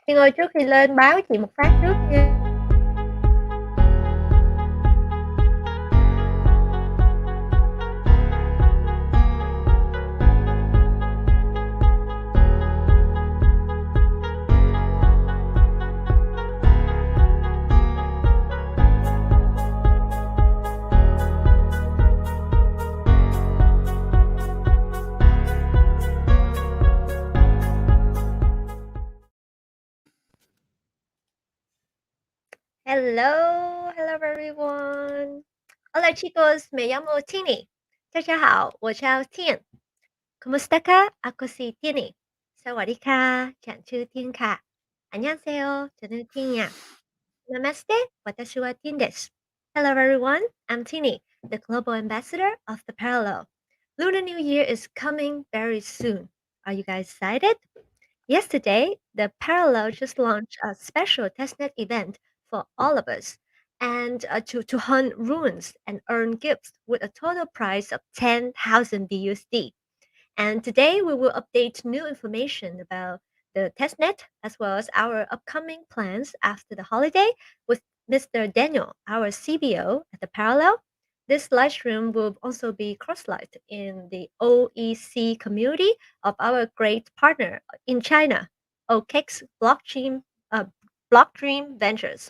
Thiên ơi, trước khi lên báo chị một phát trước nha. Hello, hello everyone. Hola chicos, me llamo Tienee. 大家好，我叫 Tien. ¿Cómo está ka? Ako si Tienee. 사와디카, 장추天카. 안녕하세요. 저는 Tien이야. Namaste, watashi wa Tien desu. Hello everyone, I'm Tienee, the global ambassador of the Parallel. Lunar New Year is coming very soon. Are you guys excited? Yesterday, the Parallel just launched a special testnet event for all of us and to hunt runes and earn gifts with a total price of 10,000 BUSD. And today we will update new information about the testnet as well as our upcoming plans after the holiday with Mr. Daniel, our CBO at the Parallel. This live stream will also be cross-lived in the OEC community of our great partner in China, OKEX Blockstream Ventures.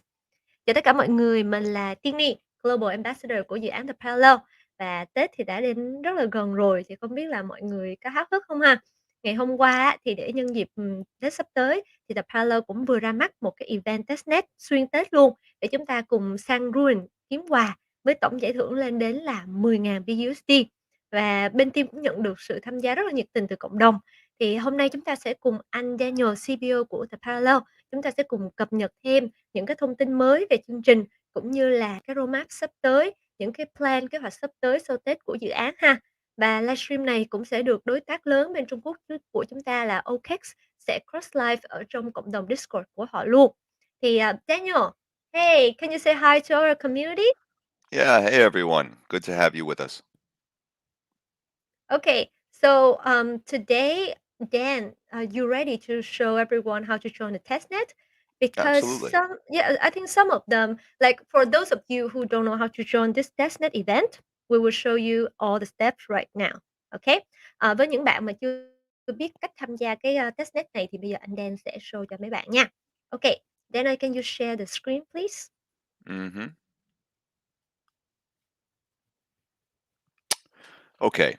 Chào tất cả mọi người, mình là Tienee, Global Ambassador của dự án The Parallel. Và Tết thì đã đến rất là gần rồi, thì không biết là mọi người có háo hức không ha? Ngày hôm qua á, thì để nhân dịp, Tết sắp tới thì The Parallel cũng vừa ra mắt một cái event testnet xuyên Tết luôn, để chúng ta cùng săn Rune kiếm quà với tổng giải thưởng lên đến là 10.000 BUSD. Và bên team cũng nhận được sự tham gia rất là nhiệt tình từ cộng đồng. Thì hôm nay chúng ta sẽ cùng anh Daniel, CBO của The Parallel, chúng ta sẽ cùng cập nhật thêm những cái thông tin mới về chương trình, cũng như là cái roadmap sắp tới, những cái plan, kế hoạch sắp tới sau Tết của dự án ha. Và livestream này cũng sẽ được đối tác lớn bên Trung Quốc của chúng ta là OKEX sẽ cross live ở trong cộng đồng Discord của họ luôn. Thì, Daniel, hey, can you say hi to our community? Yeah, hey everyone. Good to have you with us. Okay, so today, Dan, are you ready to show everyone how to join the testnet? Because Absolutely. yeah, I think some of them, like for those of you who don't know how to join this testnet event, we will show you all the steps right now. Okay, với những bạn mà chưa biết cách tham gia cái testnet này thì bây giờ anh Dan sẽ show cho mấy bạn nha. Okay, Dan, can you share the screen, please? hmm Okay,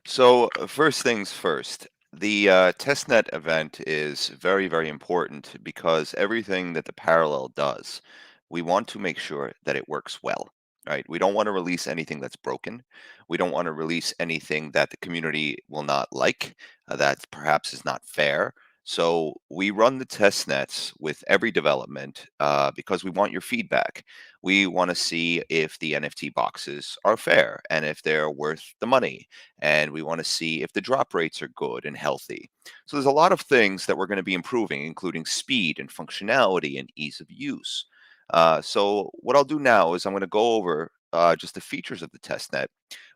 so first things first. The testnet event is very, very important because everything that the parallel does, we want to make sure that it works well, right? We don't want to release anything that's broken. We don't want to release anything that the community will not like, that perhaps is not fair. So we run the test nets with every development because we want your feedback. We want to see if the NFT boxes are fair and if they're worth the money, and we want to see if the drop rates are good and healthy. So there's a lot of things that we're going to be improving, including speed and functionality and ease of use. So what I'll do now is I'm going to go over just the features of the testnet,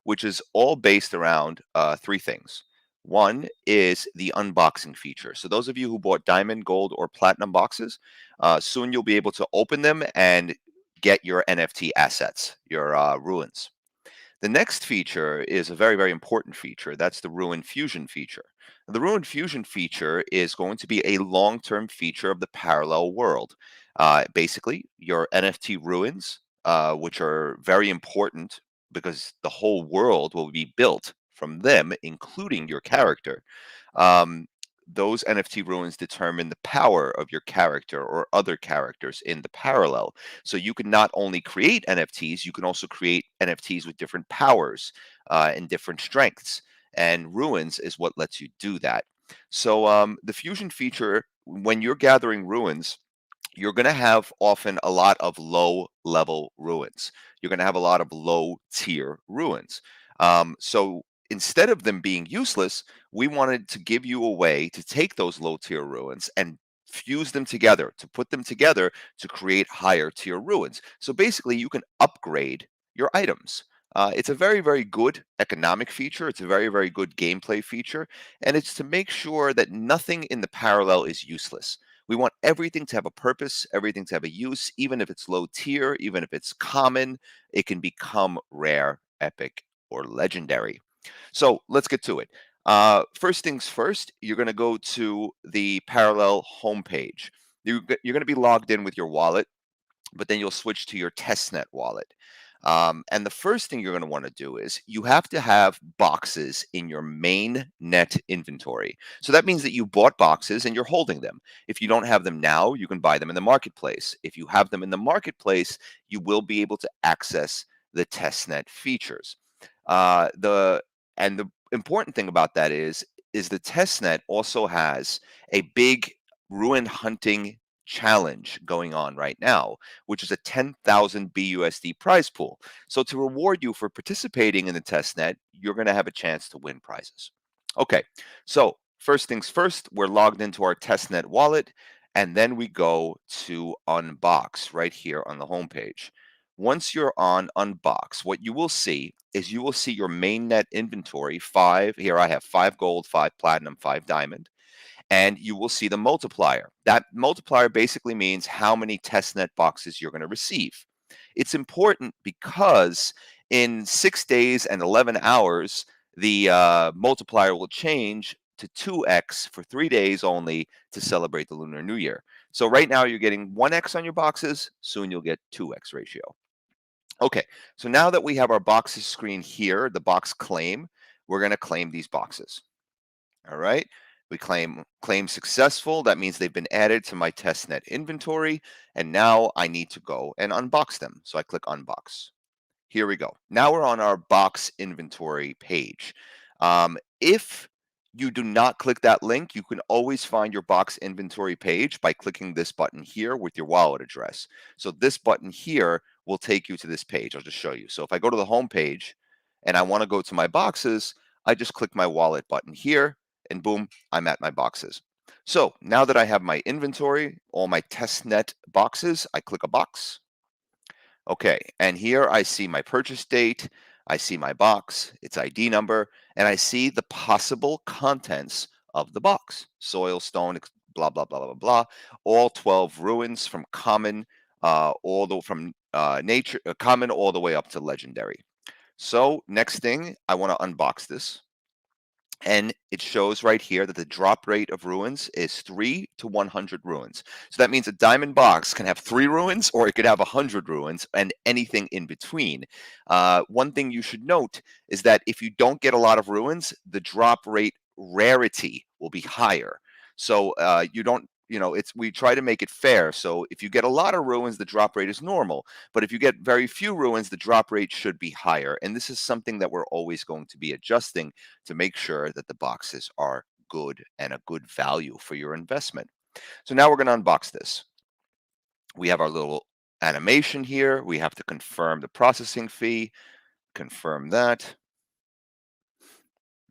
which is all based around three things. One is the unboxing feature. So those of you who bought diamond, gold, or platinum boxes, soon you'll be able to open them and get your NFT assets, your ruins. The next feature is a very, very important feature. That's the Rune Fusion feature. The Rune Fusion feature is going to be a long-term feature of the parallel world. Basically, your NFT ruins, which are very important because the whole world will be built from them, including your character. Um, those NFT ruins determine the power of your character or other characters in the parallel. So you can not only create NFTs, you can also create NFTs with different powers and different strengths. And ruins is what lets you do that. So the fusion feature, when you're gathering ruins, you're going to have often a lot of low level ruins. You're going to have a lot of low tier ruins. So instead of them being useless, we wanted to give you a way to take those low tier ruins and fuse them together, to put them together to create higher tier ruins. So basically, you can upgrade your items. It's a very, very good economic feature. It's a very, very good gameplay feature. And it's to make sure that nothing in the parallel is useless. We want everything to have a purpose, everything to have a use, even if it's low tier, even if it's common, it can become rare, epic, or legendary. So let's get to it. First things first, you're going to go to the Parallel homepage. You're going to be logged in with your wallet, but then you'll switch to your Testnet wallet. And the first thing you're going to want to do is you have to have boxes in your main net inventory. So that means that you bought boxes and you're holding them. If you don't have them now, you can buy them in the marketplace. If you have them in the marketplace, you will be able to access the Testnet features. The important thing about that is the Testnet also has a big ruin hunting challenge going on right now, which is a 10,000 BUSD prize pool. So to reward you for participating in the testnet, you're going to have a chance to win prizes. Okay, so first things first, we're logged into our testnet wallet, and then we go to Unbox right here on the homepage. Once you're on Unbox, what you will see is you will see your main net inventory, five. Here I have 5 gold, 5 platinum, 5 diamond, and you will see the multiplier. That multiplier basically means how many testnet boxes you're going to receive. It's important because in 6 days and 11 hours, the multiplier will change to 2x for 3 days only to celebrate the Lunar New Year. So right now you're getting 1x on your boxes, soon you'll get 2x ratio. Okay, so now that we have our boxes screen here, the box claim, we're going to claim these boxes. All right. We claim successful. That means they've been added to my testnet inventory. And now I need to go and unbox them. So I click unbox. Here we go. Now we're on our box inventory page. If you do not click that link, you can always find your box inventory page by clicking this button here with your wallet address. So this button here will take you to this page. I'll just show you. So if I go to the home page and I want to go to my boxes, I just click my wallet button here and boom, I'm at my boxes. So now that I have my inventory, all my testnet boxes, I click a box. Okay, and here I see my purchase date, I see my box, its ID number, and I see the possible contents of the box. Soil, stone, blah, blah, blah, blah, blah. All 12 ruins from common, all the from nature, common all the way up to legendary. So next thing, I want to unbox this. And it shows right here that the drop rate of ruins is 3 to 100 ruins. So that means a diamond box can have 3 ruins or it could have 100 ruins and anything in between. One thing you should note is that if you don't get a lot of ruins, the drop rate rarity will be higher. So you don't, we try to make it fair. So if you get a lot of ruins, the drop rate is normal. But if you get very few ruins, the drop rate should be higher. And this is something that we're always going to be adjusting to make sure that the boxes are good and a good value for your investment. So now we're going to unbox this. We have our little animation here. We have to confirm the processing fee, confirm that,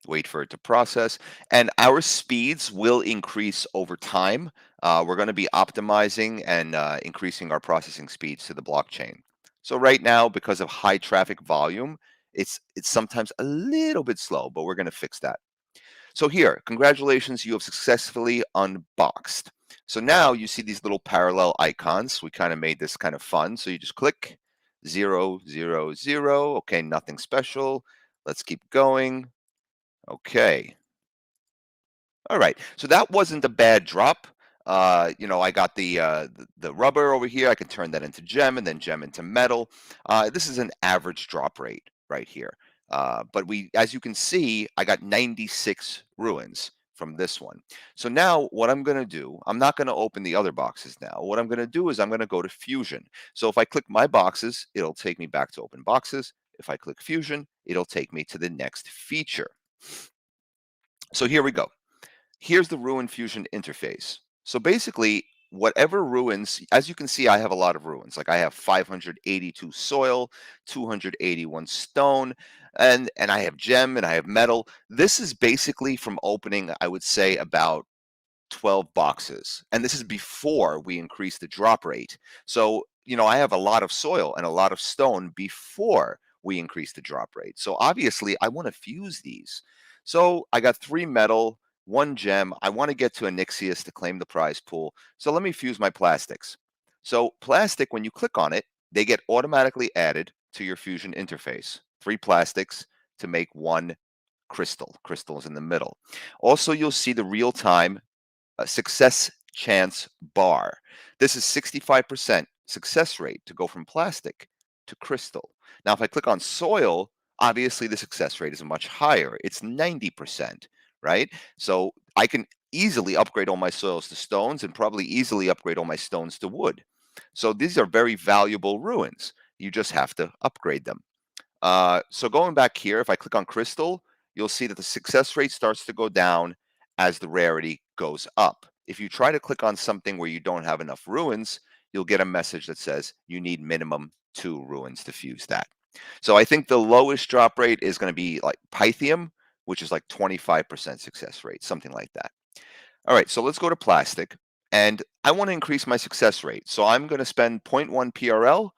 wait for it to process, and our speeds will increase over time. We're going to be optimizing and increasing our processing speeds to the blockchain. So right now, because of high traffic volume, it's sometimes a little bit slow, but we're going to fix that. So here, congratulations, you have successfully unboxed. So now you see these little parallel icons. We kind of made this kind of fun. So you just click 0, 0, 0. Okay, nothing special. Let's keep going. Okay. All right. So that wasn't a bad drop. I got the rubber over here. I can turn that into gem and then gem into metal. This is an average drop rate right here. But as you can see, I got 96 ruins from this one. So now what I'm going to do, I'm not going to open the other boxes now. What I'm going to do is I'm going to go to Fusion. So if I click my boxes, it'll take me back to open boxes. If I click Fusion, it'll take me to the next feature. So here we go. Here's the Ruin Fusion interface. So basically, whatever ruins, as you can see, I have a lot of ruins. Like I have 582 soil, 281 stone, and I have gem and I have metal. This is basically from opening, I would say, about 12 boxes. And this is before we increase the drop rate. So, I have a lot of soil and a lot of stone before we increase the drop rate. So obviously, I want to fuse these. So I got 3 metal, 1 gem. I want to get to Onyxius to claim the prize pool. So let me fuse my plastics. So plastic, when you click on it, they get automatically added to your fusion interface. 3 plastics to make 1 crystal. Crystal is in the middle. Also, you'll see the real-time success chance bar. This is 65% success rate to go from plastic to crystal. Now, if I click on soil, obviously the success rate is much higher. It's 90%, right? So I can easily upgrade all my soils to stones and probably easily upgrade all my stones to wood. So these are very valuable ruins. You just have to upgrade them. So going back here, if I click on crystal, you'll see that the success rate starts to go down as the rarity goes up. If you try to click on something where you don't have enough ruins, you'll get a message that says you need minimum 2 ruins to fuse that. So I think the lowest drop rate is going to be like Pythium, which is like 25% success rate, something like that. All right, so let's go to plastic. And I want to increase my success rate. So I'm going to spend 0.1 PRL.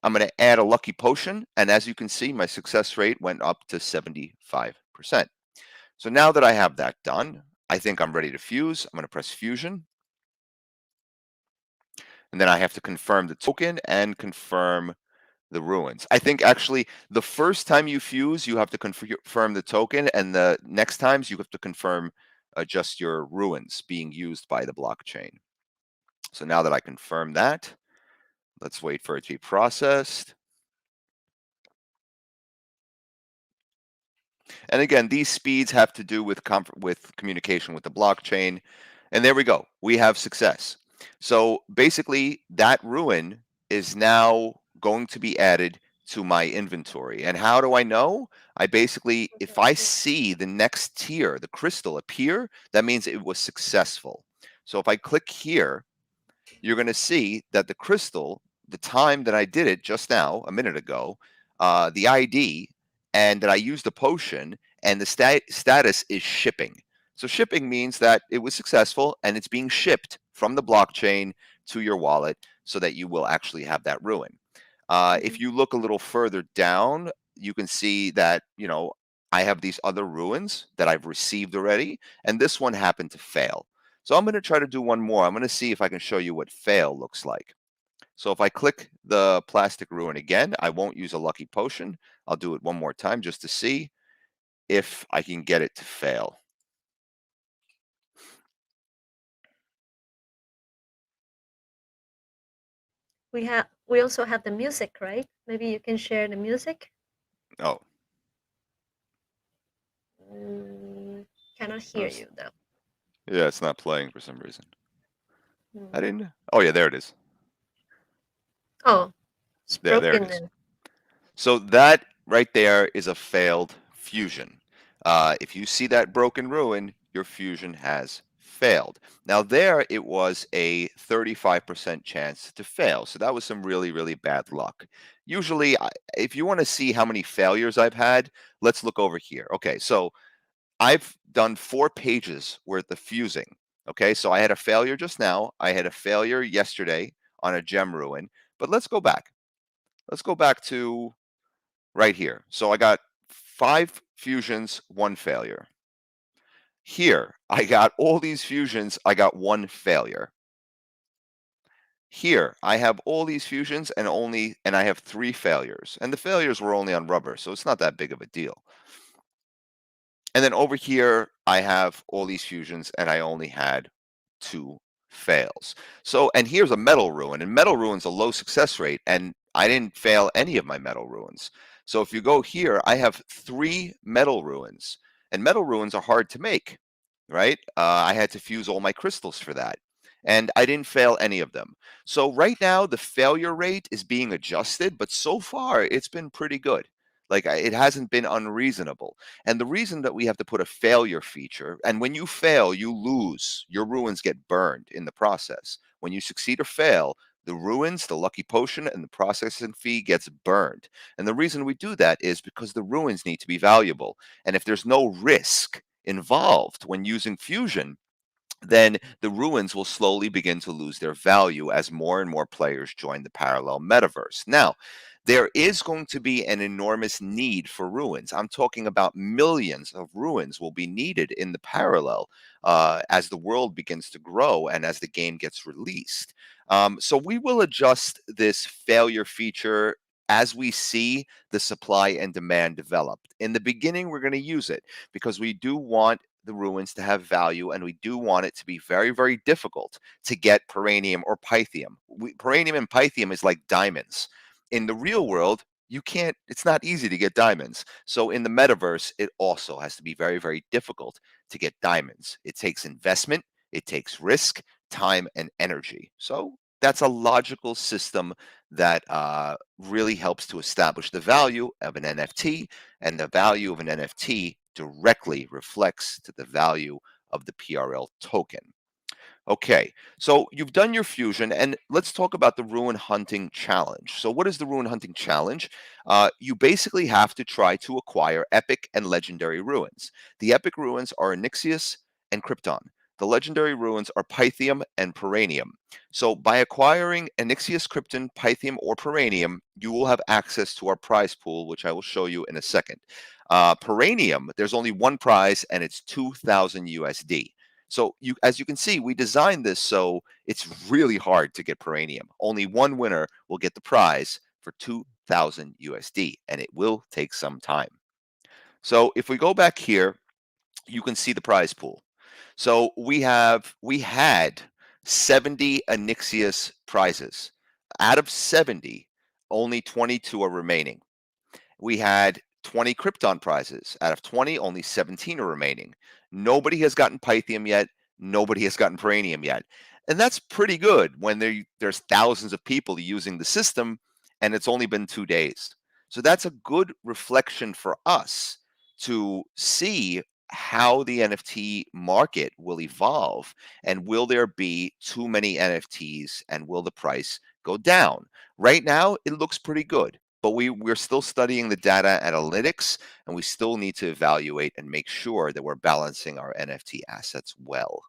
I'm going to add a lucky potion. And as you can see, my success rate went up to 75%. So now that I have that done, I think I'm ready to fuse. I'm going to press fusion. And then I have to confirm the token and confirm the ruins. I think actually the first time you fuse, you have to confirm the token. And the next times you have to confirm just your ruins being used by the blockchain. So now that I confirm that, let's wait for it to be processed. And again, these speeds have to do with communication with the blockchain. And there we go. We have success. So basically, that ruin is now going to be added to my inventory. And how do I know? I basically, if I see the next tier, the crystal appear, that means it was successful. So if I click here, you're going to see that the crystal, the time that I did it just now, a minute ago, the ID, and that I used a potion, and the status is shipping. So shipping means that it was successful and it's being shipped from the blockchain to your wallet so that you will actually have that ruin. If you look a little further down, you can see that, I have these other ruins that I've received already, and this one happened to fail. So I'm going to try to do one more. I'm going to see if I can show you what fail looks like. So if I click the plastic ruin again, I won't use a lucky potion. I'll do it one more time just to see if I can get it to fail. We also have the music, right? Maybe you can share the music. Oh, Cannot hear you though. yeah, it's not playing for some reason. I Mm. didn't. Oh, yeah, there it is. Oh, it's There it broken is. then. So that right there is a failed fusion. If you see that broken ruin, your fusion has failed. Now there it was a 35% chance to fail. So that was some really, really bad luck. Usually, if you want to see how many failures I've had, let's look over here. Okay, so I've done 4 pages worth of fusing. Okay, so I had a failure just now. I had a failure yesterday on a gem ruin. But let's go back. Let's go back to right here. So I got 5 fusions, 1 failure. Here, I got all these fusions, I got 1 failure. Here, I have all these fusions and I have 3 failures. And the failures were only on rubber, so it's not that big of a deal. And then over here, I have all these fusions and I only had 2 fails. So, and here's a metal ruin, and metal ruin's a low success rate, and I didn't fail any of my metal ruins. So if you go here, I have 3 metal ruins, and metal ruins are hard to make, right? I had to fuse all my crystals for that, and I didn't fail any of them. So right now, the failure rate is being adjusted, but so far it's been pretty good. Like it hasn't been unreasonable. And the reason that we have to put a failure feature, and when you fail, you lose. Your ruins get burned in the process. When you succeed or fail, the ruins, the lucky potion, and the processing fee gets burned. And the reason we do that is because the ruins need to be valuable. And if there's no risk involved when using fusion, then the ruins will slowly begin to lose their value as more and more players join the parallel metaverse. Now, there is going to be an enormous need for ruins. I'm talking about millions of ruins will be needed in the parallel as the world begins to grow and as the game gets released. So we will adjust this failure feature as we see the supply and demand developed. In the beginning, we're going to use it because we do want the ruins to have value, and we do want it to be very, very difficult to get Peranium or Pythium. Peranium and Pythium is like diamonds. In the real world, you can't, it's not easy to get diamonds. So in the metaverse, it also has to be very, very difficult to get diamonds. It takes investment, it takes risk, time, and energy. So that's a logical system that really helps to establish the value of an NFT, and the value of an NFT directly reflects to the value of the PRL token. Okay, so you've done your fusion, and let's talk about the ruin hunting challenge. So, what is the ruin hunting challenge? You basically have to try to acquire epic and legendary ruins. The epic ruins are Onyxius and Krypton. The legendary ruins are Pythium and Peranium. So, by acquiring Onyxius, Krypton, Pythium, or Peranium, you will have access to our prize pool, which I will show you in a second. Peranium, there's only one prize, and it's 2,000 USD. So as you can see, we designed this so it's really hard to get Peranium. Only one winner will get the prize for 2,000 USD, and it will take some time. So if we go back here, you can see the prize pool. So we had 70 Onyxius prizes. Out of 70, only 22 are remaining. We had 20 Krypton prizes. Out of 20, only 17 are remaining. Nobody has gotten Pythium yet. Nobody has gotten Peranium yet. And that's pretty good when there's thousands of people using the system and it's only been 2 days. So that's a good reflection for us to see how the NFT market will evolve, and will there be too many NFTs, and will the price go down? Right now, it looks pretty good, but we're still studying the data analytics, and we still need to evaluate and make sure that we're balancing our NFT assets well.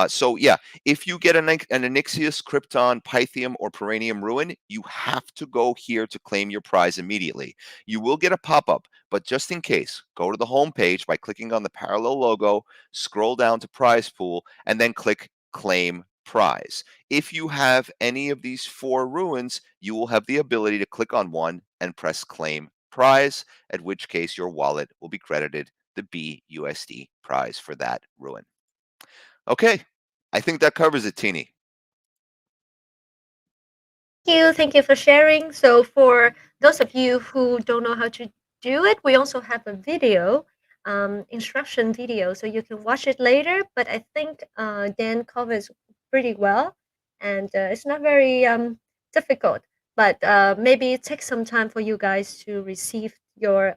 So yeah, if you get an Onyxius, Krypton, Pythium, or Peranium Ruin, you have to go here to claim your prize immediately. You will get a pop-up, but just in case, go to the home page by clicking on the parallel logo, scroll down to prize pool, and then click claim prize. If you have any of these 4 ruins, you will have the ability to click on one and press claim prize, at which case your wallet will be credited the BUSD prize for that ruin. Okay, I think that covers it, Tienee. Thank you for sharing. So for those of you who don't know how to do it, we also have a video, instruction video, so you can watch it later. But I think Dan covers pretty well, and it's not very difficult. But maybe it takes some time for you guys to receive your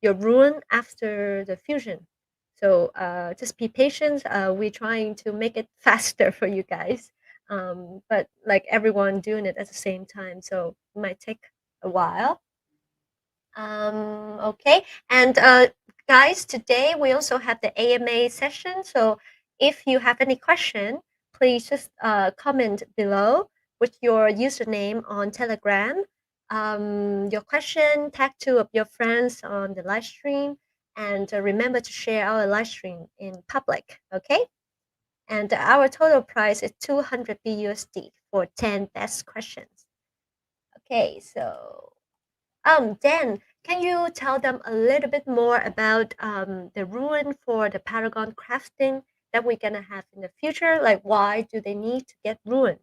rune after the fusion. So just be patient. We're trying to make it faster for you guys, but like everyone doing it at the same time, so it might take a while. Okay, and guys, today we also have the AMA session. So if you have any question, please just comment below with your username on Telegram. Your question, tag 2 of your friends on the live stream, and remember to share our live stream in public. Okay, and our total price is 200 BUSD for 10 best questions. Okay, so Dan, can you tell them a little bit more about the rune for the Paragon crafting that we're gonna have in the future? Like, why do they need to get rune?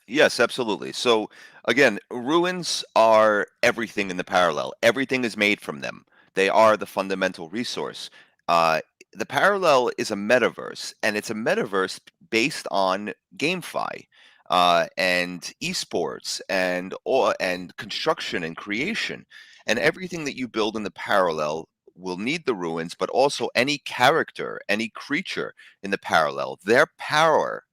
Yes, absolutely. So again, ruins are everything in the parallel. Everything is made from them. They are the fundamental resource. Uh, the parallel is a metaverse, and it's a metaverse based on GameFi and esports and construction and creation, and everything that you build in the parallel will need the ruins, but also any character, any creature in the parallel, their power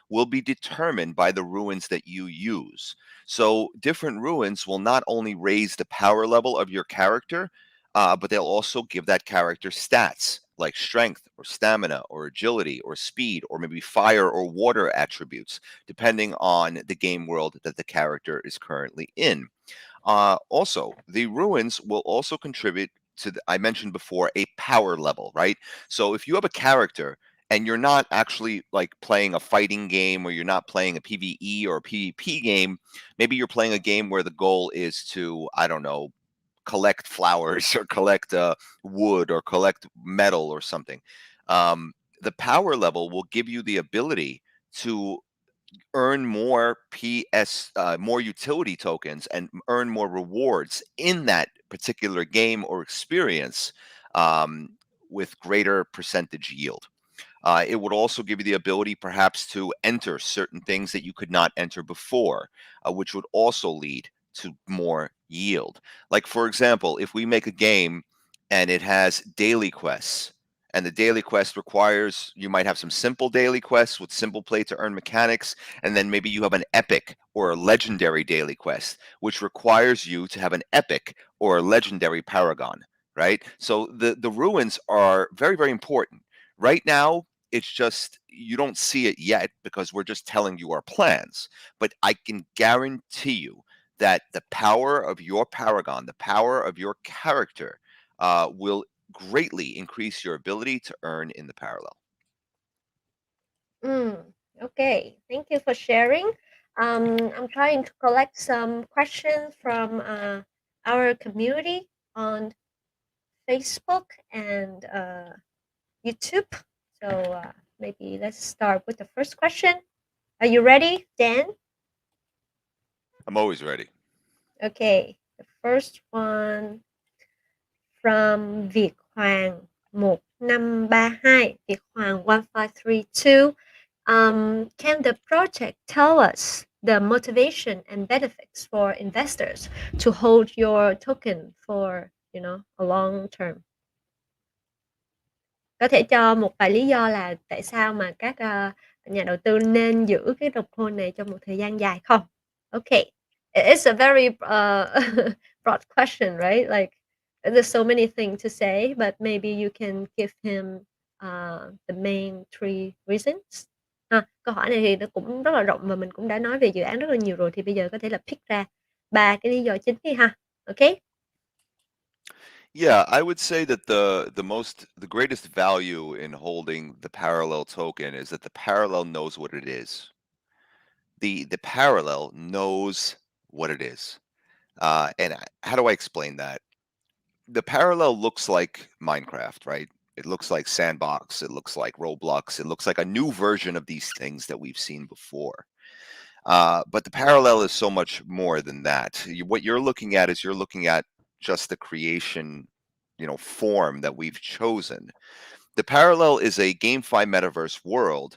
will be determined by the ruins that you use. So different ruins will not only raise the power level of your character, but they'll also give that character stats. like strength or stamina or agility or speed or maybe fire or water attributes, depending on the game world that the character is currently in. Also, the ruins will also contribute to, I mentioned before, a power level, right? So if you have a character and you're not actually like playing a fighting game, or you're not playing a PvE or a PvP game, maybe you're playing a game where the goal is to, I don't know, collect flowers or collect wood or collect metal or something. The power level will give you the ability to earn more more utility tokens and earn more rewards in that particular game or experience, um, with greater percentage yield. It would also give you the ability perhaps to enter certain things that you could not enter before, which would also lead to more yield. Like, for example, if we make a game and it has daily quests, and the daily quest requires, you might have some simple daily quests with simple play to earn mechanics, and then maybe you have an epic or a legendary daily quest, which requires you to have an epic or a legendary paragon, right? So the ruins are very, very important. Right now, it's just you don't see it yet because we're just telling you our plans. But I can guarantee you that the power of your paragon, the power of your character, will greatly increase your ability to earn in the parallel. Okay, thank you for sharing. I'm trying to collect some questions from our community on Facebook and YouTube. So maybe let's start with the first question. Are you ready, Dan? I'm always ready. Okay, the first one from Việt Hoàng 1532. Việt Hoàng 1532. Can the project tell us the motivation and benefits for investors to hold your token for, a long term? Có thể cho một vài lý do là tại sao mà các, nhà đầu tư nên giữ cái đồng coin này trong một thời gian dài không? Okay. It's a very, broad question, right? Like, there's so many things to say, but maybe you can give him, the main three reasons. Ha, câu hỏi này thì nó cũng rất là rộng và mình cũng đã nói về dự án rất là nhiều rồi, thì bây giờ có thể là pick ra 3 cái lý do chính đi ha. Okay? Yeah, I would say that the greatest value in holding the parallel token is that the parallel knows what it is. The parallel knows what it is. How do I explain that? The parallel looks like Minecraft, right? It looks like Sandbox. It looks like Roblox. It looks like a new version of these things that we've seen before. But the parallel is so much more than that. What you're looking at is you're looking at just the creation, form that we've chosen. The parallel is a GameFi metaverse world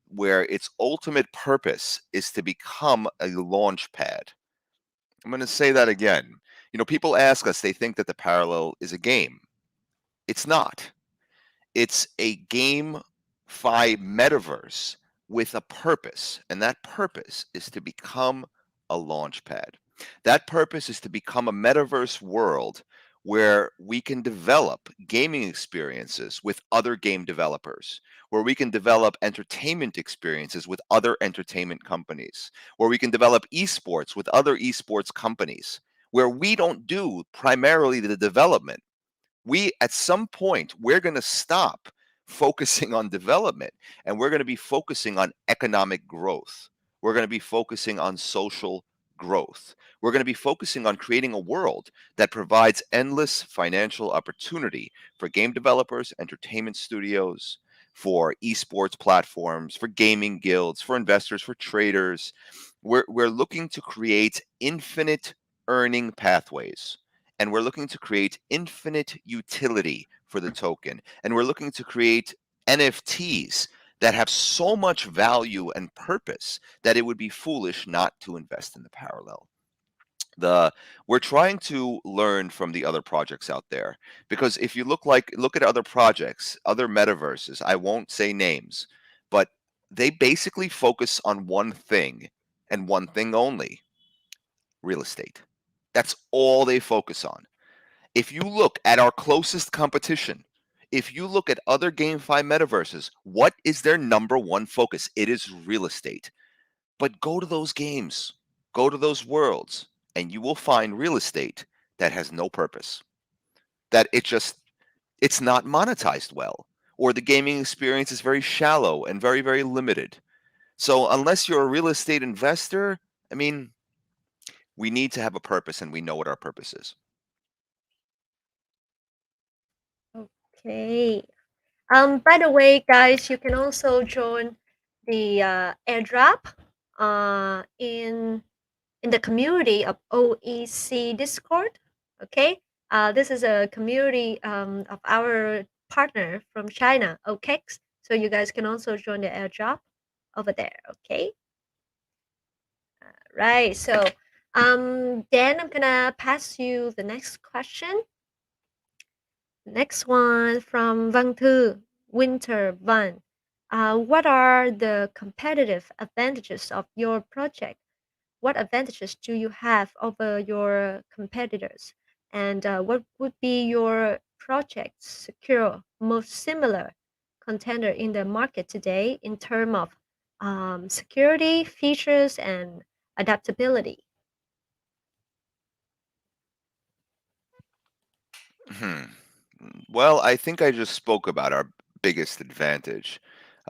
where its ultimate purpose is to become a launch pad. I'm going to say that again. People ask us, they think that the parallel is a game. It's not. It's a GameFi metaverse with a purpose, and that purpose is to become a launch pad. That purpose is to become a metaverse world where we can develop gaming experiences with other game developers, where we can develop entertainment experiences with other entertainment companies, where we can develop esports with other esports companies, where we don't do primarily the development. We at some point we're going to stop focusing on development, and we're going to be focusing on economic growth. We're going to be focusing on social growth. We're going to be focusing on creating a world that provides endless financial opportunity for game developers, entertainment studios, for esports platforms, for gaming guilds, for investors, for traders. We're looking to create infinite earning pathways, and we're looking to create infinite utility for the token, and we're looking to create NFTs that have so much value and purpose that it would be foolish not to invest in the parallel. We're trying to learn from the other projects out there, because if you look at other projects, other metaverses, I won't say names, but they basically focus on one thing and one thing only: real estate. That's all they focus on. If you look at our closest competition, If you look at other GameFi metaverses, what is their number one focus? It is real estate. But go to those games, go to those worlds, and you will find real estate that has no purpose. That it's not monetized well, or the gaming experience is very shallow and very, very limited. So unless you're a real estate investor, I mean, we need to have a purpose and we know what our purpose is. Okay. By the way, guys, you can also join the airdrop in the community of OEC Discord. Okay. This is a community of our partner from China, OKEX. So you guys can also join the airdrop over there. Okay. Right. So then I'm gonna pass you the next question. Next one from Văn Thư, Winter Van. What are the competitive advantages of your project? What advantages do you have over your competitors? And what would be your project's secure, most similar contender in the market today in terms of security, features, and adaptability? Hmm. Well, I think I just spoke about our biggest advantage.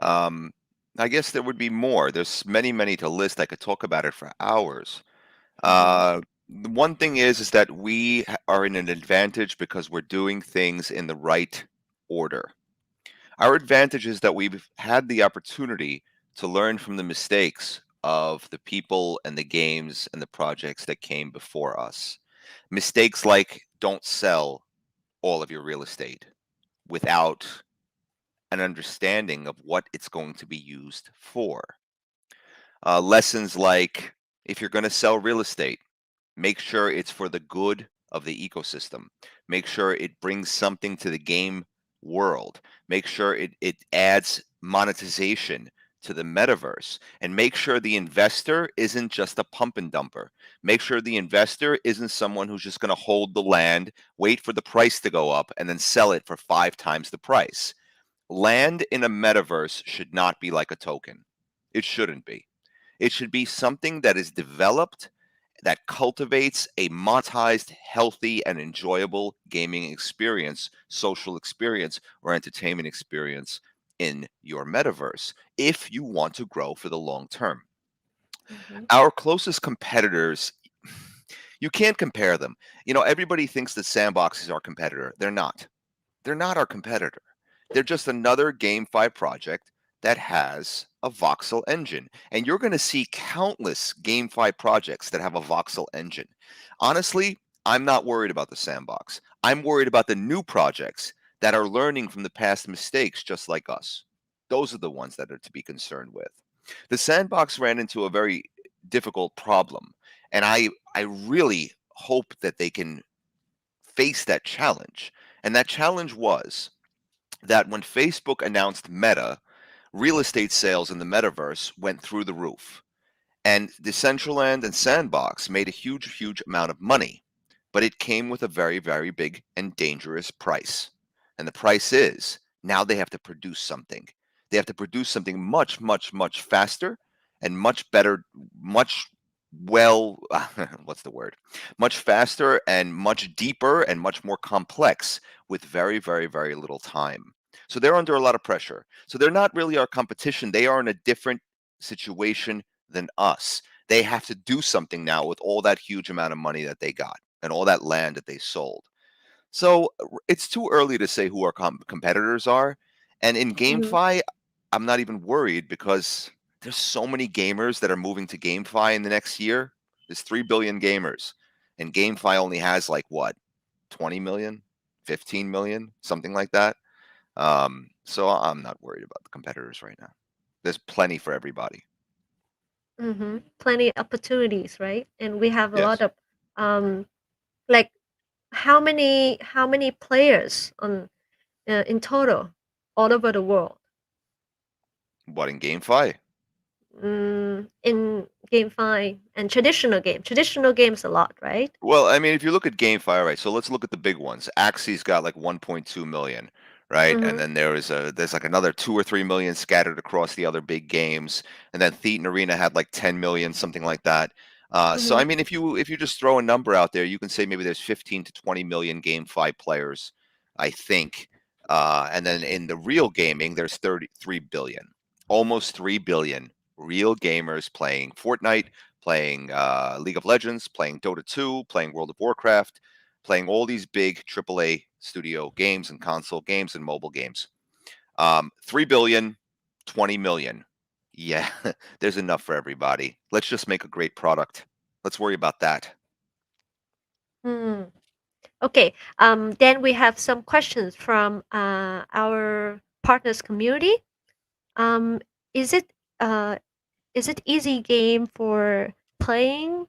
Um, I guess there would be more. There's many, many to list. I could talk about it for hours. Mhm, The one thing is that we are in an advantage because we're doing things in the right order. Our advantage is that we've had the opportunity to learn from the mistakes of the people and the games and the projects that came before us. Mistakes like don't sell all of your real estate without an understanding of what it's going to be used for. Lessons like if you're going to sell real estate, make sure it's for the good of the ecosystem. Make sure it brings something to the game world. Make sure it adds monetization to the metaverse. And make sure the investor isn't just a pump and dumper. Make sure the investor isn't someone who's just going to hold the land, wait for the price to go up, and then sell it for 5 times the price. Land in a metaverse should not be like a token. It shouldn't be. It should be something that is developed that cultivates a monetized, healthy, and enjoyable gaming experience, social experience, or entertainment experience in your metaverse if you want to grow for the long term. mhm, Our closest competitors, you can't compare them. Everybody thinks that Sandbox is our competitor. They're not. They're not our competitor. They're just another GameFi project that has a voxel engine. And you're going to see countless GameFi projects that have a voxel engine. Honestly, I'm not worried about the sandbox. I'm worried about the new projects that are learning from the past mistakes just like us. Those are the ones that are to be concerned with. The sandbox ran into a very difficult problem, and I really hope that they can face that challenge. And that challenge was that when Facebook announced Meta, real estate sales in the metaverse went through the roof. And Decentraland and Sandbox made a huge, huge amount of money, but it came with a very, very big and dangerous price. And the price is now they have to produce something. They have to produce something much, much, much faster and much better, much well, what's the word? Much faster and much deeper and much more complex with very, very, very little time. So they're under a lot of pressure. So they're not really our competition. They are in a different situation than us. They have to do something now with all that huge amount of money that they got and all that land that they sold. So it's too early to say who our competitors are. And in mhm, GameFi, I'm not even worried because there's so many gamers that are moving to GameFi in the next year. There's 3 billion gamers, and GameFi only has like what, 20 million, 15 million, something like that. So I'm not worried about the competitors right now. There's plenty for everybody. mhm. Plenty opportunities, right? And we have a lot Yes. of um, like how many players on in total all over the world What in GameFi? in GameFi and traditional games a lot, right? Well, I mean, if you look at GameFi, all right, so let's look at the big ones. Axie's got like 1.2 million, right? And Mhm. then there's like another 2 or 3 million scattered across the other big games, and then Thetan Arena had like 10 million, something like that. So I Mhm. mean, if you just throw a number out there, you can say maybe there's 15 to 20 million GameFi players, I think. And then in the real gaming, there's 33 billion, almost 3 billion real gamers playing Fortnite, playing League of Legends, playing Dota 2, playing World of Warcraft, playing all these big AAA studio games and console games and mobile games. 3 billion, 20 million. Yeah, there's enough for everybody. Let's just make a great product. Let's worry about that. Hmm. Okay. Then we have some questions from our partners community. Um, is it uh is it easy game for playing,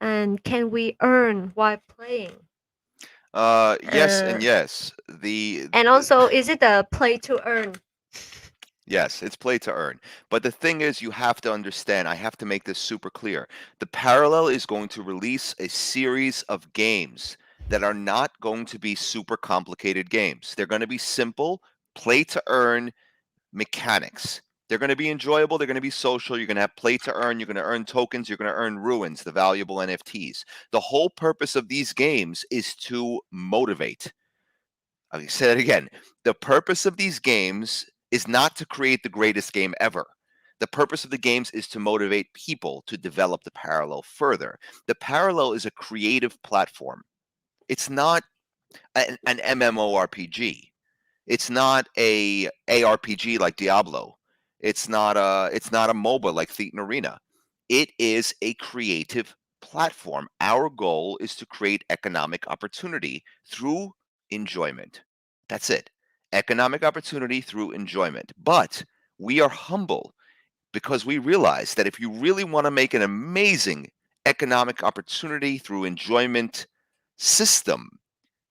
and can we earn while playing? Yes Uh, and yes. The and also, is it a play to earn? Yes, it's play to earn. But the thing is, you have to understand, I have to make this super clear. The Parallel is going to release a series of games that are not going to be super complicated games. They're going to be simple, play to earn mechanics. They're going to be enjoyable, they're going to be social, you're going to have play to earn, you're going to earn tokens, you're going to earn ruins, the valuable NFTs. The whole purpose of these games is to motivate. I say that again. The purpose of these games is not to create the greatest game ever. The purpose of the games is to motivate people to develop the Parallel further. The Parallel is a creative platform. It's not an MMORPG. It's not a ARPG like Diablo. It's not a MOBA like Thetan Arena. It is a creative platform. Our goal is to create economic opportunity through enjoyment. That's it. Economic opportunity through enjoyment. But we are humble because we realize that if you really want to make an amazing economic opportunity through enjoyment system,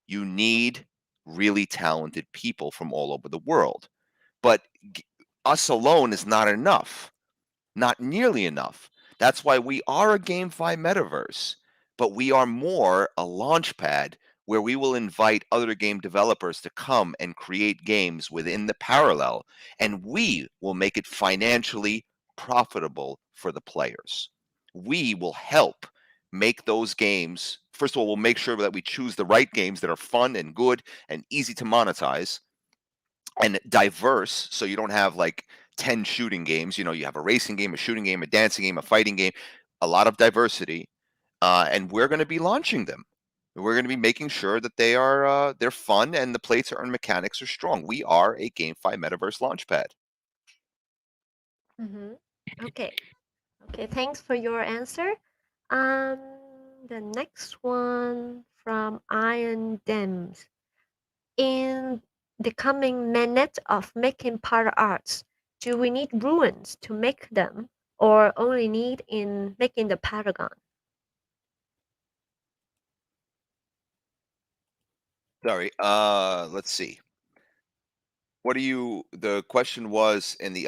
you need really talented people from all over the world. But us alone is not enough, not nearly enough. That's why we are a GameFi metaverse, but we are more a launch pad where we will invite other game developers to come and create games within the Parallel, and we will make it financially profitable for the players. We will help make those games. First of all, we'll make sure that we choose the right games that are fun and good and easy to monetize and diverse, so you don't have like 10 shooting games. You have a racing game, a shooting game, a dancing game, a fighting game, a lot of diversity. And we're going to be launching them. We're going to be making sure that they're fun and the play to earn mechanics are strong. We are a GameFi metaverse launchpad. Mhm. Okay. Okay. Thanks for your answer. Um, the next one from Iron Dems. In the coming minute of making para arts, do we need ruins to make them, or only need in making the paragon? Sorry. Let's see. The question was in the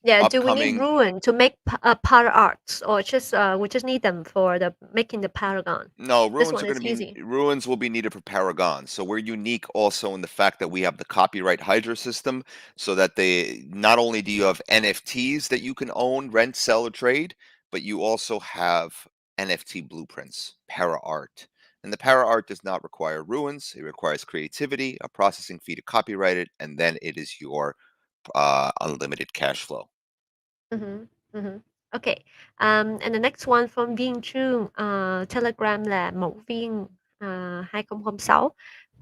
Yeah, do we need upcoming. ruin to make para arts, or just we just need them for the making the paragon? No, This one is easy. ruins will be needed for Paragon. So we're unique also in the fact that we have the copyright Hydra system, so that they not only do you have NFTs that you can own, rent, sell, or trade, but you also have NFT blueprints, para art. And the para art does not require ruins. It requires creativity, a processing fee to copyright it, and then it is your unlimited cash flow. Mm-hmm. Mm-hmm. Okay. And the next one from Viên Trương, Telegram là Mẫu Viên 2006.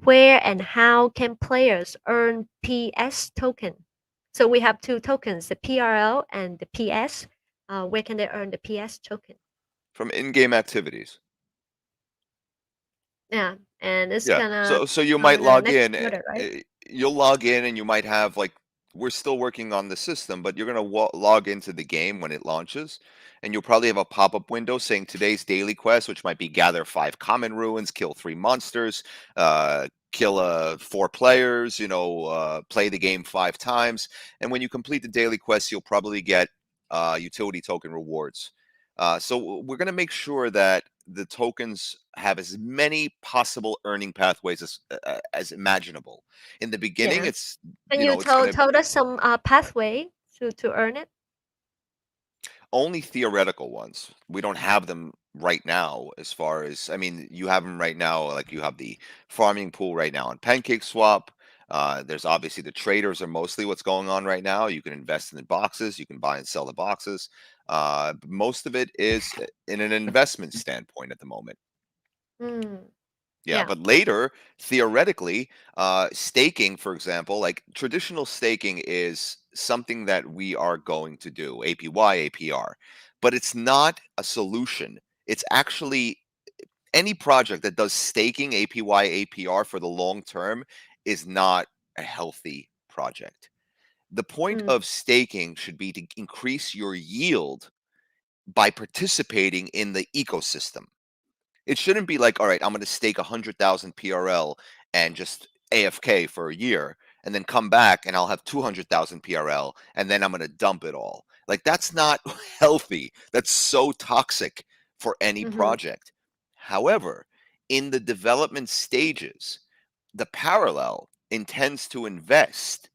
Where and how can players earn PS token? So we have two tokens, the PRL and the PS. Where can they earn the PS token? From in-game activities. Yeah, and it's Yeah. gonna So you might on the log next in. quarter, right? You'll log in, and you might have like we're still working on the system, but you're gonna log into the game when it launches, and you'll probably have a pop-up window saying today's daily quest, which might be gather 5 common ruins, kill 3 monsters, kill 4 players, play the game 5 times, and when you complete the daily quest, you'll probably get utility token rewards. So we're gonna make sure that the tokens have as many possible earning pathways as imaginable. In the beginning, Yeah. it's Can you it's going to told us some pathway to earn it? only theoretical ones. We don't have them right now as far as, I mean, you have them right now, like you have the farming pool right now on PancakeSwap. There's obviously the traders are mostly what's going on right now. You can invest in the boxes, you can buy and sell the boxes. But most of it is in an investment standpoint at the moment. Mm, Yeah, yeah. but later, theoretically, staking, for example, like traditional staking is something that we are going to do, APY, APR, but it's not a solution. It's actually any project that does staking, APY, APR for the long term is not a healthy project. The point Mm, of staking should be to increase your yield by participating in the ecosystem. It shouldn't be like, all right, I'm going to stake 100,000 PRL and just AFK for a year and then come back and I'll have 200,000 PRL and then I'm going to dump it all. Like, that's not healthy. That's so toxic for any mhm, project. However, in the development stages, the parallel intends to invest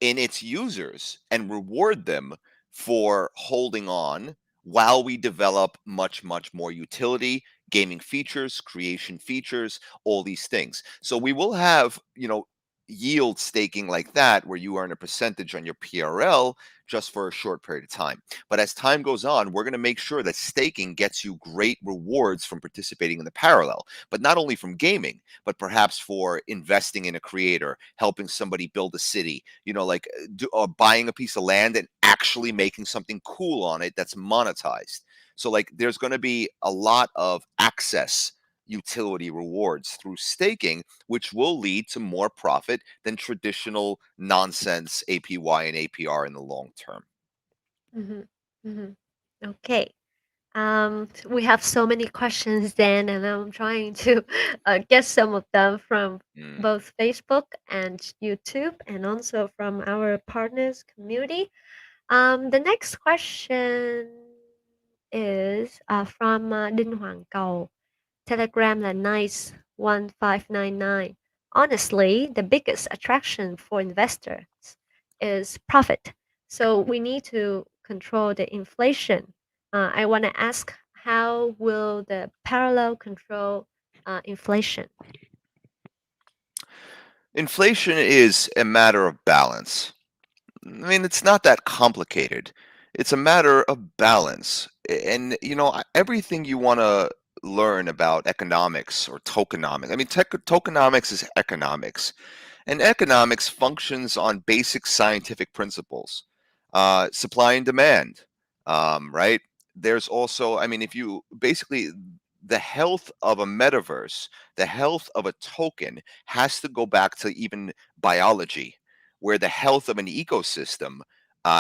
in its users and reward them for holding on while we develop much, much more utility, gaming features, creation features, all these things. So we will have, yield staking like that where you earn a percentage on your PRL just for a short period of time. But as time goes on, we're going to make sure that staking gets you great rewards from participating in the parallel, but not only from gaming, but perhaps for investing in a creator, helping somebody build a city, buying a piece of land and actually making something cool on it that's monetized. So, like, there's going to be a lot of access utility rewards through staking, which will lead to more profit than traditional nonsense APY and APR in the long term. mhm, mhm. Okay. We have so many questions then, and I'm trying to get some of them from Mm. both Facebook and YouTube, and also from our partners community. The next question is from Đinh Hoàng Cầu. Telegram là nice 1599. Honestly, the biggest attraction for investors is profit. So we need to control the inflation. I want to ask, how will the parallel control inflation? Inflation is a matter of balance. I mean, it's not that complicated. It's a matter of balance. And, everything you want to learn about economics or tokenomics. I mean, tokenomics is economics. And economics functions on basic scientific principles, supply and demand, right? There's also, I mean, if you basically, the health of a metaverse, the health of a token has to go back to even biology, where the health of an ecosystem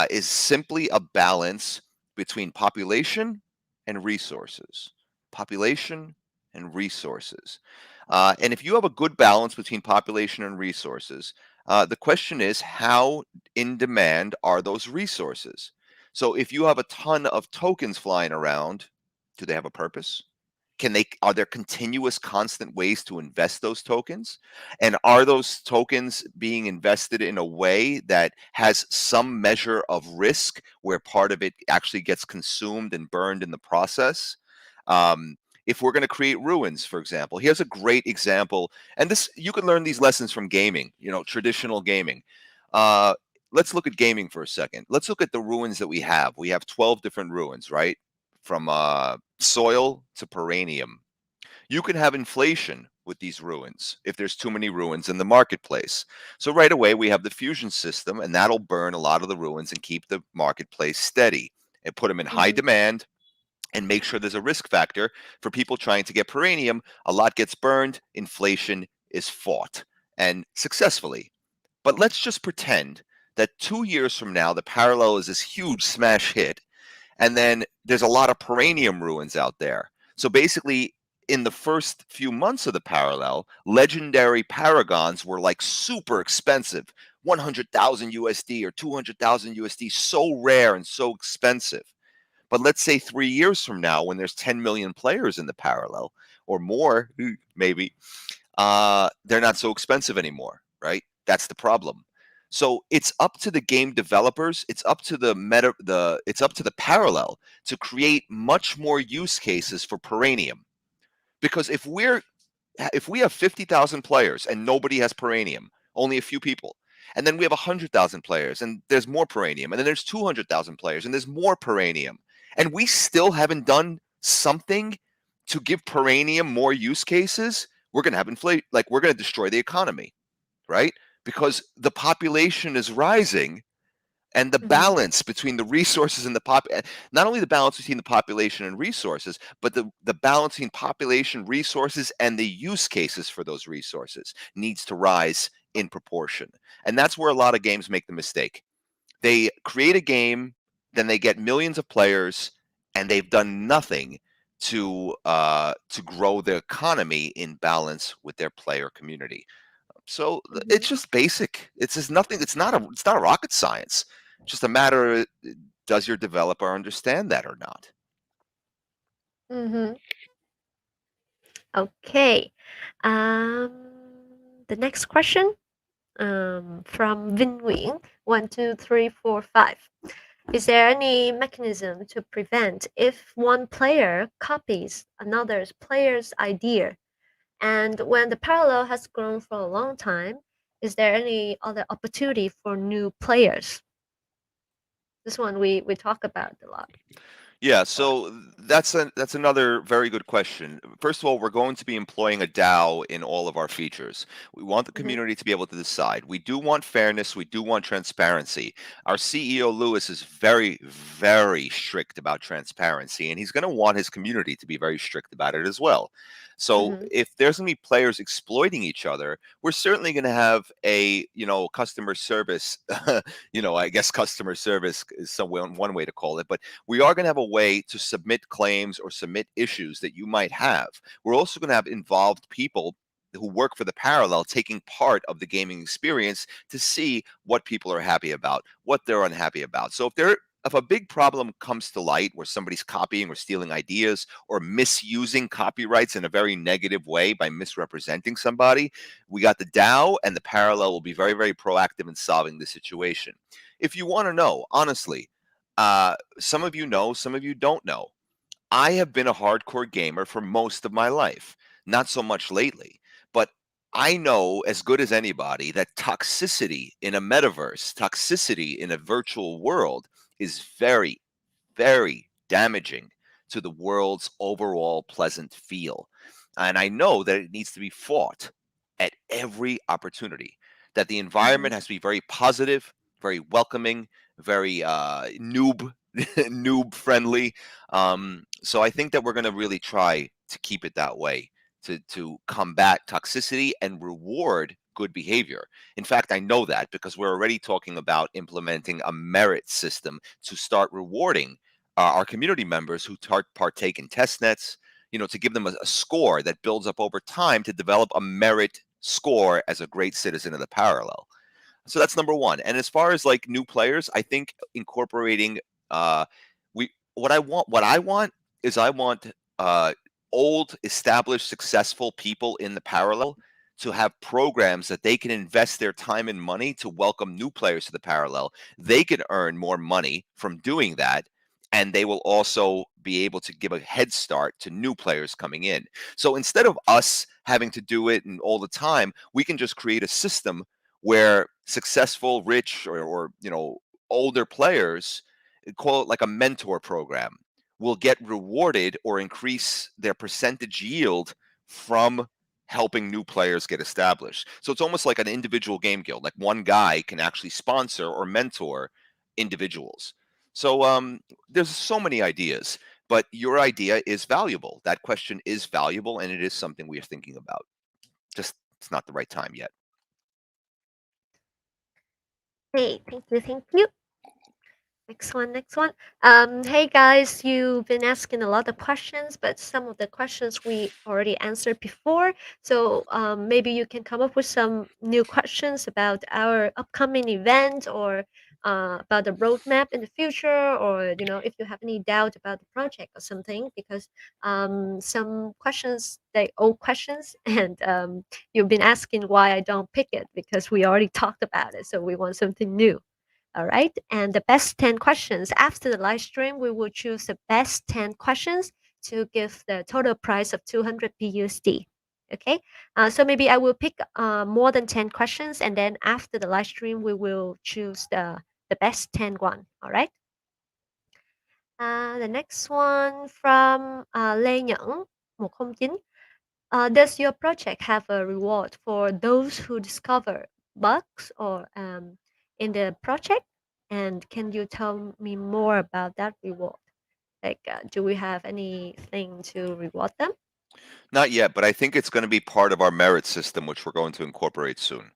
is simply a balance between population and resources. Population and resources. And if you have a good balance between population and resources, the question is, how in demand are those resources? So if you have a ton of tokens flying around, do they have a purpose? Are there continuous constant ways to invest those tokens? And are those tokens being invested in a way that has some measure of risk where part of it actually gets consumed and burned in the process? Um, if we're going to create ruins, for example, here's a great example. And this, you can learn these lessons from gaming, traditional gaming. Uh, let's look at gaming for a second. Let's look at the ruins that we have. We have 12 different ruins, right? From soil to peranium. You can have inflation with these ruins if there's too many ruins in the marketplace. So right away, we have the fusion system, and that'll burn a lot of the ruins and keep the marketplace steady and put them in high Mhm, demand and make sure there's a risk factor for people trying to get peranium. A lot gets burned, inflation is fought, and successfully. But let's just pretend that 2 years from now, the parallel is this huge smash hit, and then there's a lot of peranium ruins out there. So basically, in the first few months of the parallel, legendary paragons were like super expensive, 100,000 USD or 200,000 USD, so rare and so expensive. But let's say 3 years from now, when there's 10 million players in the parallel or more, maybe, they're not so expensive anymore, right? That's the problem. So it's up to the game developers, it's up to it's up to the parallel to create much more use cases for Peranium. Because if we have 50,000 players and nobody has Peranium, only a few people, and then we have 100,000 players and there's more Peranium, and then there's 200,000 players and there's more Peranium, and we still haven't done something to give Peranium more use cases, we're going to have inflation, like we're going to destroy the economy, right? Because the population is rising, and the Mhm. balance between the resources and not only the balance between the population and resources, but the balance between population, resources, and the use cases for those resources needs to rise in proportion. And that's where a lot of games make the mistake. They create a game, then they get millions of players, and they've done nothing to grow the economy in balance with their player community. So Mhm. it's just basic. It's just nothing. It's not a rocket science. It's just a matter of, does your developer understand that or not? Mhm. Okay. Um, the next question from Vinh Nguyen, 1, 2, 3, 4, 5. Is there any mechanism to prevent if one player copies another player's idea? And when the parallel has grown for a long time, is there any other opportunity for new players? This one we talk about a lot. Yeah, so that's another very good question. First of all, we're going to be employing a DAO in all of our features. We want the Mhm. community to be able to decide. We do want fairness, we do want transparency. Our CEO Lewis is very, very strict about transparency, and he's going to want his community to be very strict about it as well. So Mhm. if there's going to be players exploiting each other, we're certainly going to have a, customer service, I guess customer service is one way to call it, but we are going to have a way to submit claims or submit issues that you might have. We're also going to have involved people who work for the parallel taking part of the gaming experience to see what people are happy about, what they're unhappy about. So if a big problem comes to light where somebody's copying or stealing ideas or misusing copyrights in a very negative way by misrepresenting somebody, we got the DAO, and the parallel will be very, very proactive in solving the situation. If you want to know, honestly, some of you know, some of you don't know. I have been a hardcore gamer for most of my life, not so much lately, but I know as good as anybody that toxicity in a metaverse, toxicity in a virtual world is very, very damaging to the world's overall pleasant feel. And I know that it needs to be fought at every opportunity, that the environment Mhm. has to be very positive, very welcoming, very noob friendly. So I think that we're going to really try to keep it that way, to combat toxicity and reward good behavior. In fact, I know that because we're already talking about implementing a merit system to start rewarding our community members who partake in test nets, to give them a score that builds up over time to develop a merit score as a great citizen of the parallel. So that's number one. And as far as like new players, I think incorporating we what I want is I want old, established, successful people in the parallel to have programs that they can invest their time and money to welcome new players to the parallel. They can earn more money from doing that, and they will also be able to give a head start to new players coming in. So instead of us having to do it and all the time, we can just create a system where successful, rich, or older players, call it like a mentor program, will get rewarded or increase their percentage yield from helping new players get established. So it's almost like an individual game guild. Like one guy can actually sponsor or mentor individuals. So there's so many ideas, but your idea is valuable. That question is valuable, and it is something we are thinking about. Just it's not the right time yet. Hey, thank you, thank you. Next one, next one. Hey guys, you've been asking a lot of questions, but some of the questions we already answered before. So maybe you can come up with some new questions about our upcoming event or about the roadmap in the future, or if you have any doubt about the project or something, because some questions, they old questions, and you've been asking why I don't pick it, because we already talked about it, so we want something new. All right. And the best 10 questions after the live stream, we will choose the best 10 questions to give the total price of 200 BUSD. Okay. So maybe I will pick more than 10 questions, and then after the live stream, we will choose the best 10 one. All right. The next one from Lê Nhẫn 109. Does your project have a reward for those who discover bugs or in the project? And can you tell me more about that reward? Like, do we have anything to reward them? Not yet, but I think it's going to be part of our merit system, which we're going to incorporate soon.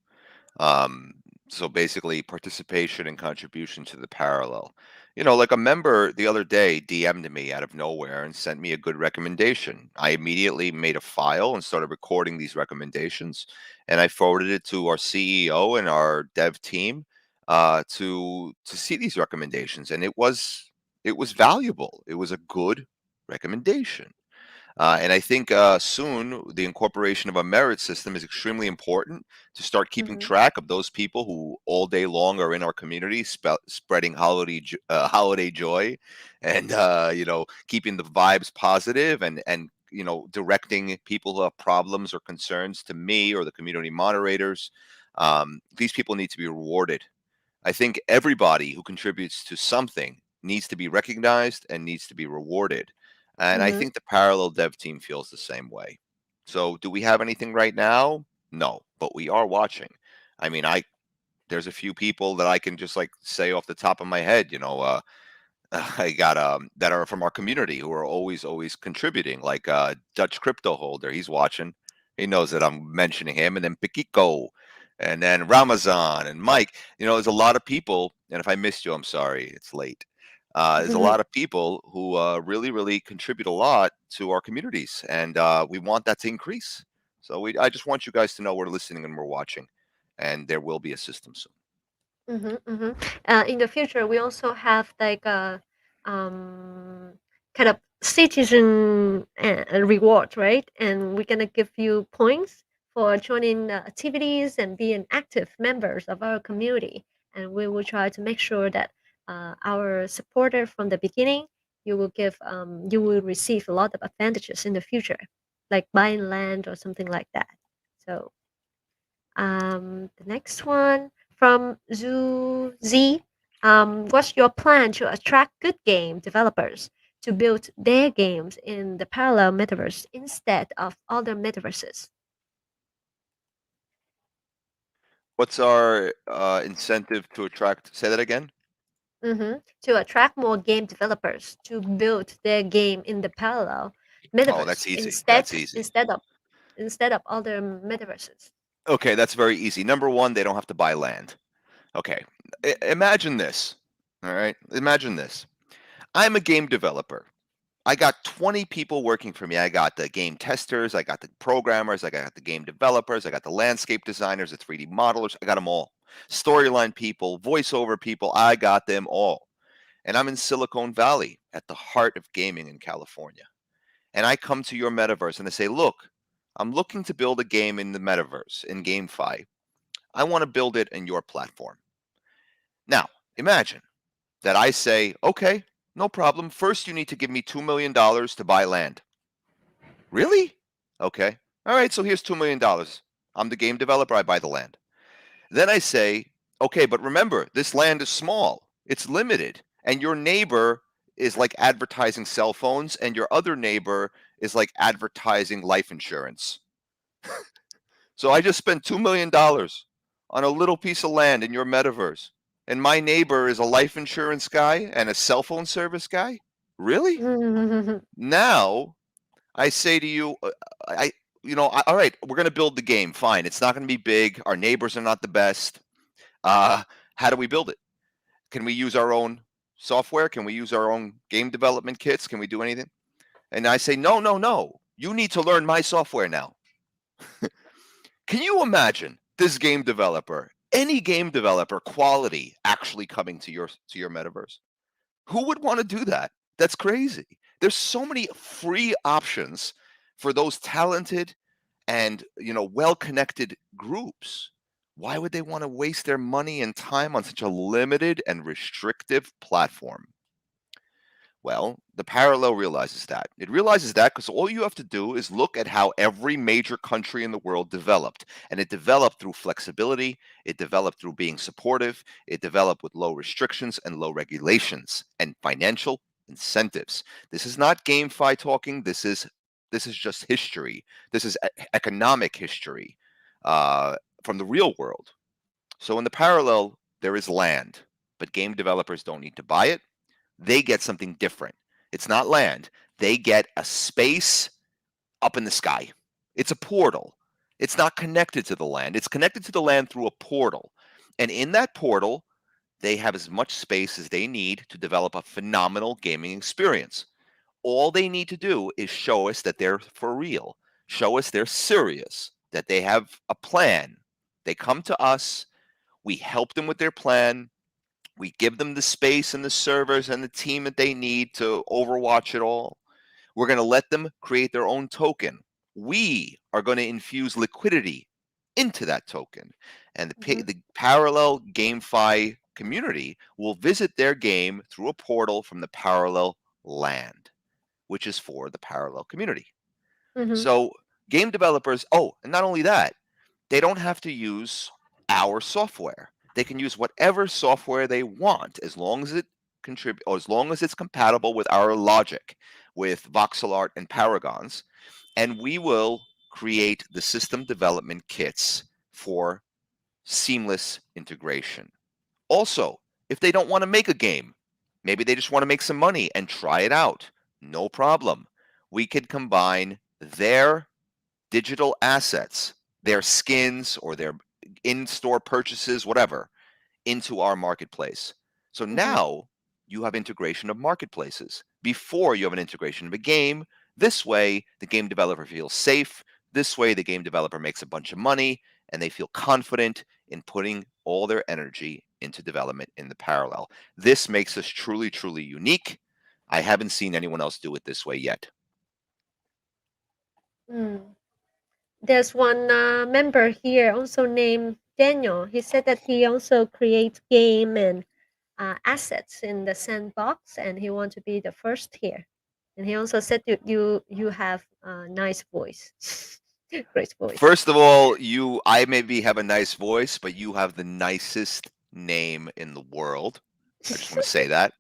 Um, so basically, participation and contribution to the parallel. Like a member the other day DM'd me out of nowhere and sent me a good recommendation. I immediately made a file and started recording these recommendations, and I forwarded it to our CEO and our dev team to see these recommendations, and it was valuable. It was a good recommendation. And I think soon the incorporation of a merit system is extremely important to start keeping Mm-hmm. track of those people who all day long are in our community, spreading holiday joy, and keeping the vibes positive, and directing people who have problems or concerns to me or the community moderators. These people need to be rewarded. I think everybody who contributes to something needs to be recognized and needs to be rewarded. And I Mm-hmm. think the parallel dev team feels the same way. So, do we have anything right now? No, but we are watching. I mean, there's a few people that I can just like say off the top of my head, I got that are from our community who are always contributing, like Dutch crypto holder. He's watching. He knows that I'm mentioning him, and then Pikiko, and then Ramazan and Mike. There's a lot of people, and if I missed you, I'm sorry. It's late. There's a lot of people who really contribute a lot to our communities, and we want that to increase. So I just want you guys to know we're listening and we're watching, and there will be a system soon. Mm-hmm, mm-hmm. In the future, we also have like a um, kind of citizen reward, right? And we're gonna give you points for joining activities and being active members of our community. And we will try to make sure that our supporter from the beginning, you will receive a lot of advantages in the future, like buying land or something like that. So the next one from Zoo Z. What's your plan to attract good game developers to build their games in the parallel metaverse instead of other metaverses? What's our incentive to attract? Say that again. To attract more game developers to build their game in the parallel Oh, metaverse that's easy. instead That's easy. instead of instead of other metaverses. Okay, that's very easy. Number one, they don't have to buy land. Okay, imagine this. All right, imagine this. I'm a game developer. I got 20 people working for me. I got the game testers, I got the programmers, I got the game developers, I got the landscape designers, the 3D modelers. I got them all. Storyline people, voiceover people, I got them all. And I'm in Silicon Valley at the heart of gaming in California. And I come to your metaverse and I say, look, I'm looking to build a game in the metaverse, in GameFi. I want to build it in your platform. Now, imagine that I say, okay, no problem. First, you need to give me $2 million to buy land. Really? Okay. All right, so here's $2 million. I'm the game developer, I buy the land. Then I say, okay, but remember, this land is small, it's limited, and your neighbor is like advertising cell phones, and your other neighbor is like advertising life insurance. So I just spent $2 million on a little piece of land in your metaverse. And my neighbor is a life insurance guy and a cell phone service guy? Really? Now I say to you, all right, we're going to build the game. Fine. It's not going to be big. Our neighbors are not the best. Uh, how do we build it? Can we use our own software? Can we use our own game development kits? Can we do anything? And I say, no, no, no. You need to learn my software now. Can you imagine this game developer any game developer quality actually coming to your metaverse. Who would want to do that? That's crazy. There's so many free options for those talented and well-connected groups. Why would they want to waste their money and time on such a limited and restrictive platform? Well, the parallel realizes that. It realizes that because all you have to do is look at how every major country in the world developed. And it developed through flexibility, it developed through being supportive, it developed with low restrictions and low regulations and financial incentives. This is not GameFi talking. This is just history. This is economic history from the real world. So in the parallel, there is land, but game developers don't need to buy it. They get something different. It's not land. They get a space up in the sky. It's a portal. It's not connected to the land. It's connected to the land through a portal. And in that portal, they have as much space as they need to develop a phenomenal gaming experience. All they need to do is show us that they're for real, show us they're serious, that they have a plan. They come to us, we help them with their plan, we give them the space and the servers and the team that they need to overwatch it all. We're going to let them create their own token. We are going to infuse liquidity into that token. And Mhm. the parallel GameFi community will visit their game through a portal from the parallel land, which is for the parallel community. Mhm. So game developers, oh, and not only that, they don't have to use our software. They can use whatever software they want as long as it contribute or as long as it's compatible with our logic, with voxel art and paragons, and we will create the system development kits for seamless integration. Also, if they don't want to make a game, maybe they just want to make some money and try it out, no problem. We could combine their digital assets, their skins or their in-store purchases, whatever, into our marketplace. So Mhm. now you have integration of marketplaces. Before you have an integration of a game, this way the game developer feels safe. This way the game developer makes a bunch of money and they feel confident in putting all their energy into development in the parallel. This makes us truly, truly unique. I haven't seen anyone else do it this way yet. Mm. There's one member here also named Daniel. He said that he also creates game and assets in the sandbox, and he wants to be the first here. And he also said you have a nice voice, great voice. First of all, I maybe have a nice voice, but you have the nicest name in the world. I just want to say that.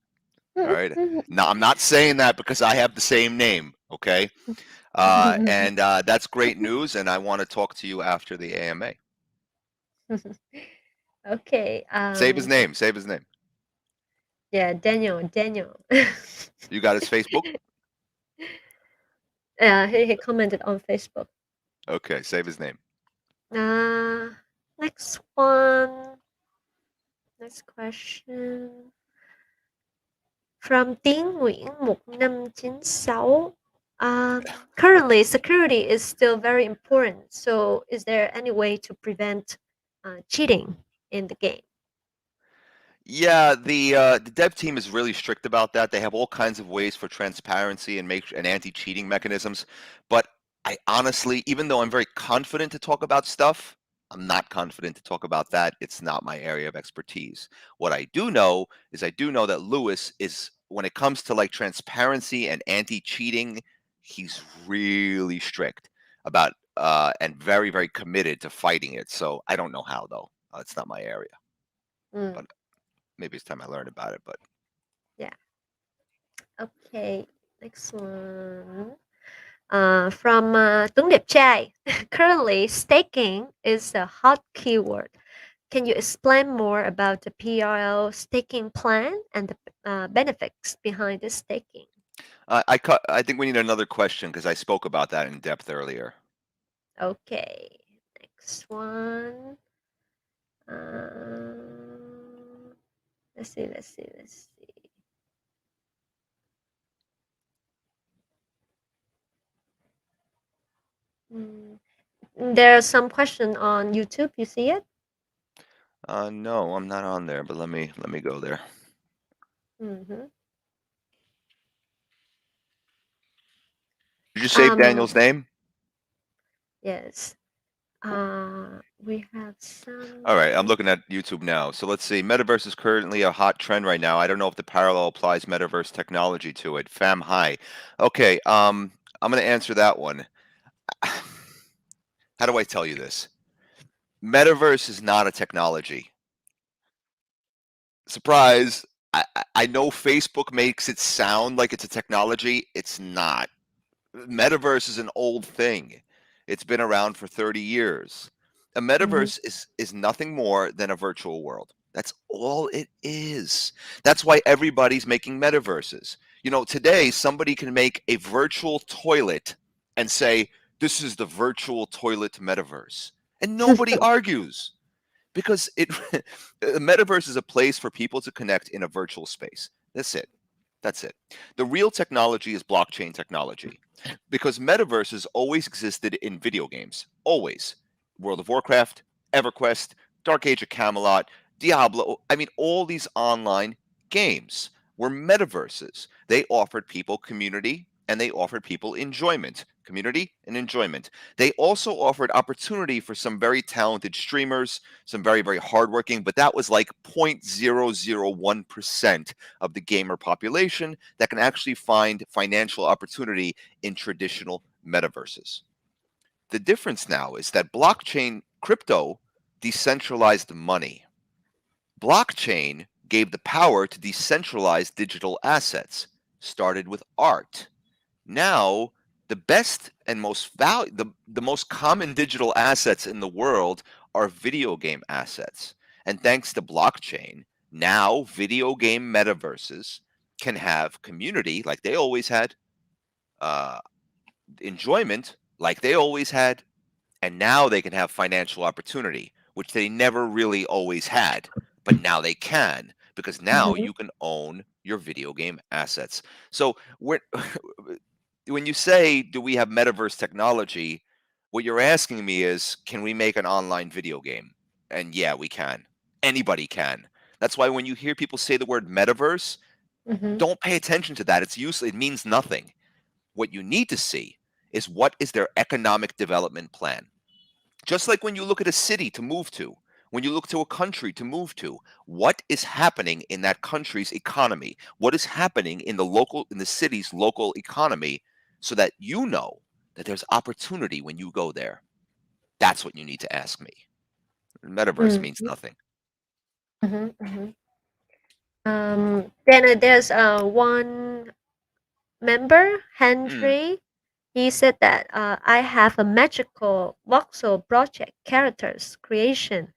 All right. Now, I'm not saying that because I have the same name. Okay. And that's great news. And I want to talk to you after the AMA. Okay. Save his name. Save his name. Yeah, Daniel. You got his Facebook? He commented on Facebook. Okay. Save his name. Uh, next one. Next question. From Tiến Nguyễn 1596. Currently, security is still very important. So, is there any way to prevent cheating in the game? Yeah, the dev team is really strict about that. They have all kinds of ways for transparency and anti-cheating mechanisms. But I honestly, even though I'm very confident to talk about stuff, I'm not confident to talk about that. It's not my area of expertise. What I do know is I do know that Lewis is, when it comes to like transparency and anti-cheating, he's really strict about and very, very committed to fighting it. So I don't know how though. It's not my area. Mm, But maybe it's time I learned about it, but yeah. Okay. Next one. From Tuấn Điệp trai. Currently, staking is a hot keyword. Can you explain more about the PRL staking plan and the benefits behind the staking? I think we need another question because I spoke about that in depth earlier. Okay, next one. Um, let's see. Mm, There are some question on YouTube. You see it? No, I'm not on there, but let me go there. Mhm. Did you save Daniel's Um, name? yes. We have All right, I'm some. looking at YouTube now. So let's see. Metaverse is currently a hot trend right now. I don't know if the parallel applies metaverse technology to it. Fam, hi. Okay, I'm gonna answer that one. How do I tell you this? Metaverse is not a technology. Surprise! I know Facebook makes it sound like it's a technology. It's not. Metaverse is an old thing. It's been around for 30 years. A Mhm. metaverse is nothing more than a virtual world. That's all it is. That's why everybody's making metaverses. You know, today somebody can make a virtual toilet and say, this is the virtual toilet metaverse. And nobody argues because it the metaverse is a place for people to connect in a virtual space. That's it. That's it. The real technology is blockchain technology because metaverses always existed in video games. Always. World of Warcraft, EverQuest, Dark Age of Camelot, Diablo. I mean, all these online games were metaverses. They offered people community and they offered people enjoyment. Community and enjoyment. They also offered opportunity for some very talented streamers, some very, very hardworking, but that was like 0.001% of the gamer population that can actually find financial opportunity in traditional metaverses. The difference now is that blockchain crypto decentralized money. Blockchain gave the power to decentralize digital assets, started with art. Now, the best and the most common digital assets in the world are video game assets. And thanks to blockchain, now video game metaverses can have community like they always had, uh, enjoyment like they always had, and now they can have financial opportunity, which they never really always had, but now they can because now Mhm. you can own your video game assets. So when you say, do we have metaverse technology? What you're asking me is, can we make an online video game? And yeah, we can. Anybody can. That's why when you hear people say the word metaverse, Mhm. don't pay attention to that. It's useless. It means nothing. What you need to see is what is their economic development plan. Just like when you look at a city to move to, when you look to a country to move to, what is happening in that country's economy? What is happening in the city's local economy so that you know that there's opportunity when you go there? That's what you need to ask me. Metaverse means Mhm. nothing. Mhm. Mhm. Then there's one member, Mm. Henry. He said that I have a magical voxel project characters creation.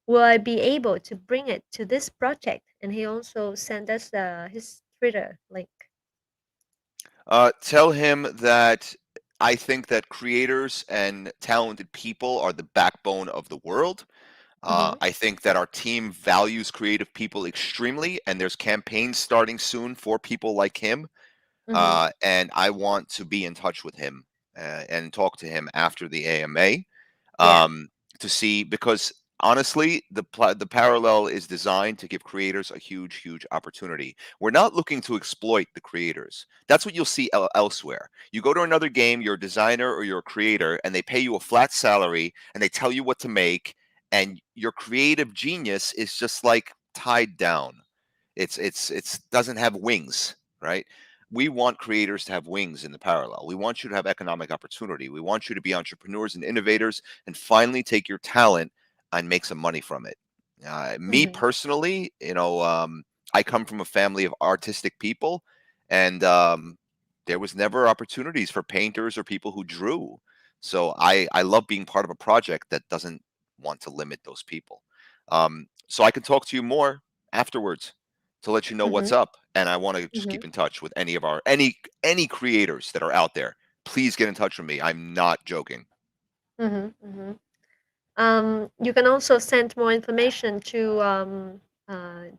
Will I be able to bring it to this project? And he also sent us his Twitter link. Tell him that I think that creators and talented people are the backbone of the world. Mhm. I think that our team values creative people extremely, and there's campaigns starting soon for people like him. Mhm. And I want to be in touch with him and talk to him after the AMA Yeah. um, to see because honestly, the parallel is designed to give creators a huge, huge opportunity. We're not looking to exploit the creators. That's what you'll see elsewhere. You go to another game, you're a designer or you're a creator, and they pay you a flat salary and they tell you what to make, and your creative genius is just like tied down. It's doesn't have wings, right? We want creators to have wings in the parallel. We want you to have economic opportunity. We want you to be entrepreneurs and innovators and finally take your talent and make some money from it. Me Mhm. personally, I come from a family of artistic people, and there was never opportunities for painters or people who drew. So I love being part of a project that doesn't want to limit those people. So I can talk to you more afterwards to let you know what's Mhm. up. And I want to just keep Mhm. in touch with any of our any creators that are out there. Please get in touch with me. I'm not joking. Mhm. Mhm. You can also send more information to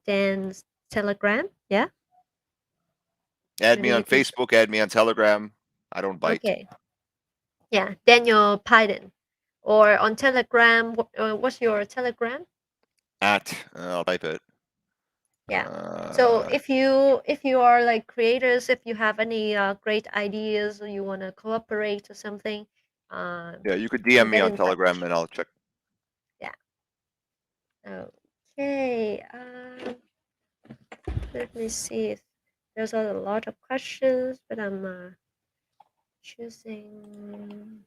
Dan's Telegram. Yeah. Add me Maybe on you can. Facebook, add me on Telegram. I don't bite. Okay. Yeah, Daniel Pidan. Or on Telegram. What's your Telegram? I'll type it. Yeah. So Uh, if you are like creators, if you have any great ideas or you want to cooperate or something, yeah, you could can DM me get on in Telegram touch. and I'll check. Yeah. Okay. Let me see if there's a lot of questions, but I'm choosing.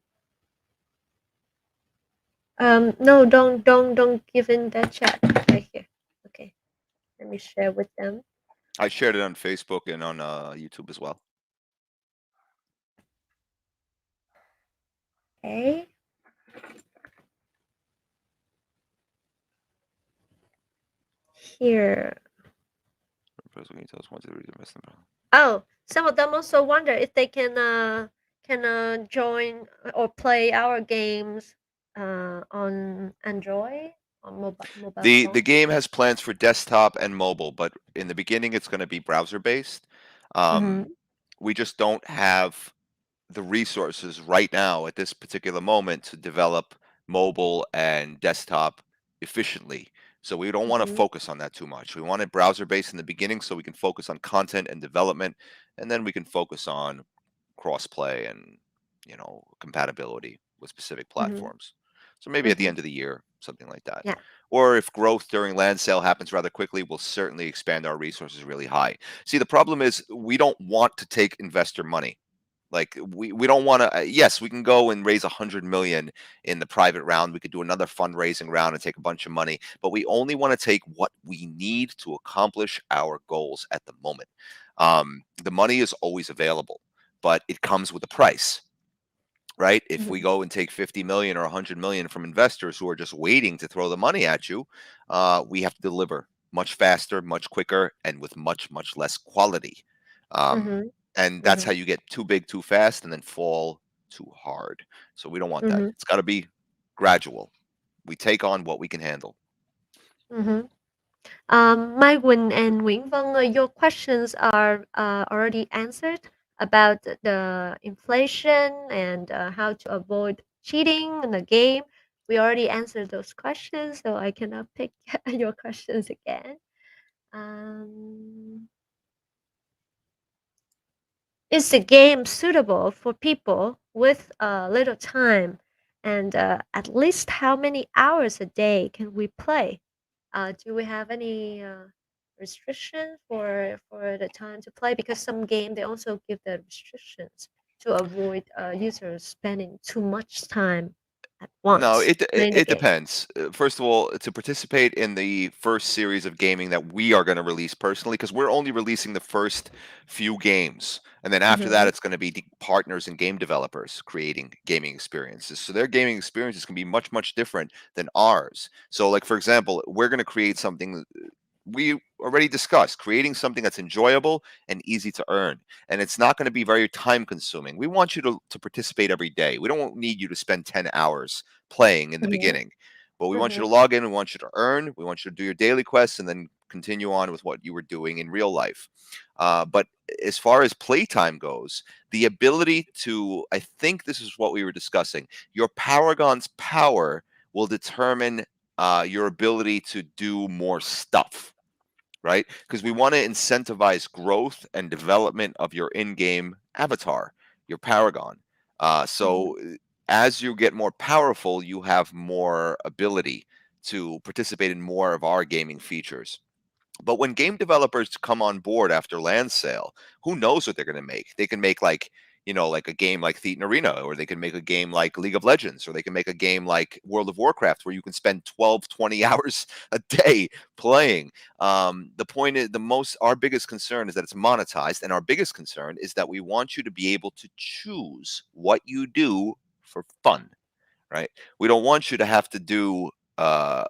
No, don't give in that chat right here. Okay, let me share with them. I shared it on Facebook and on YouTube as well. Okay. Here. First, we can tell us one, two, three, Oh, some of them also wonder if they can join or play our games on Android on mobile The phone. game has plans for desktop and mobile, but in the beginning it's going to be browser based. Um, Mm-hmm. we just don't have the resources right now at this particular moment to develop mobile and desktop efficiently. So we don't want to Mm-hmm. focus on that too much. We want it browser based in the beginning so we can focus on content and development, and then we can focus on crossplay and compatibility with specific Mm-hmm. platforms. So maybe at the Mm-hmm. end of the year, something like that. Yeah. Or if growth during land sale happens rather quickly, we'll certainly expand our resources really high. See, the problem is we don't want to take investor money. Like we don't want to. Yes, we can go and raise 100 million in the private round. We could do another fundraising round and take a bunch of money, but we only want to take what we need to accomplish our goals at the moment. The money is always available, but it comes with a price, right? If we Mm-hmm. go and take 50 million or 100 million from investors who are just waiting to throw the money at you, we have to deliver much faster, much quicker, and with much less quality. Um, Mm-hmm. and that's how Mm-hmm. you get too big too fast and then fall too hard. So we don't want that. Mm-hmm. It's got to be gradual. We take on what we can handle. Mm-hmm. Mai Win and Wing Feng, your questions are already answered about the inflation and how to avoid cheating in the game. We already answered those questions, so I cannot pick your questions again. Um, is the game suitable for people with little time? And at least how many hours a day can we play? Do we have any restriction for the time to play? Because some game they also give the restrictions to avoid users spending too much time at No, once it playing the game. depends. First of all, to participate in the first series of gaming that we are going to release personally, because we're only releasing the first few games, and then after that, Mm-hmm. it's going to be the partners and game developers creating gaming experiences. So their gaming experiences can be much different than ours. So, like for example, we're going to create something we already discussed, creating something that's enjoyable and easy to earn, and it's not going to be very time consuming. We want you to participate every day. We don't need you to spend 10 hours playing in the Mm-hmm. beginning, but we want you to Mm-hmm. log in, we want you to earn, we want you to do your daily quests, and then continue on with what you were doing in real life. But as far as playtime goes, the ability to, I think this is what we were discussing, your Paragon's power will determine your ability to do more stuff, right? Because we want to incentivize growth and development of your in-game avatar, your Paragon. Mm-hmm. As you get more powerful, you have more ability to participate in more of our gaming features. But when game developers come on board after land sale, who knows what they're going to make? They can make like a game like Thetan Arena, or they can make a game like League of Legends, or they can make a game like World of Warcraft, where you can spend 12, 20 hours a day playing. The point is, our biggest concern is that it's monetized, and our biggest concern is that we want you to be able to choose what you do for fun, right? We don't want you to have to do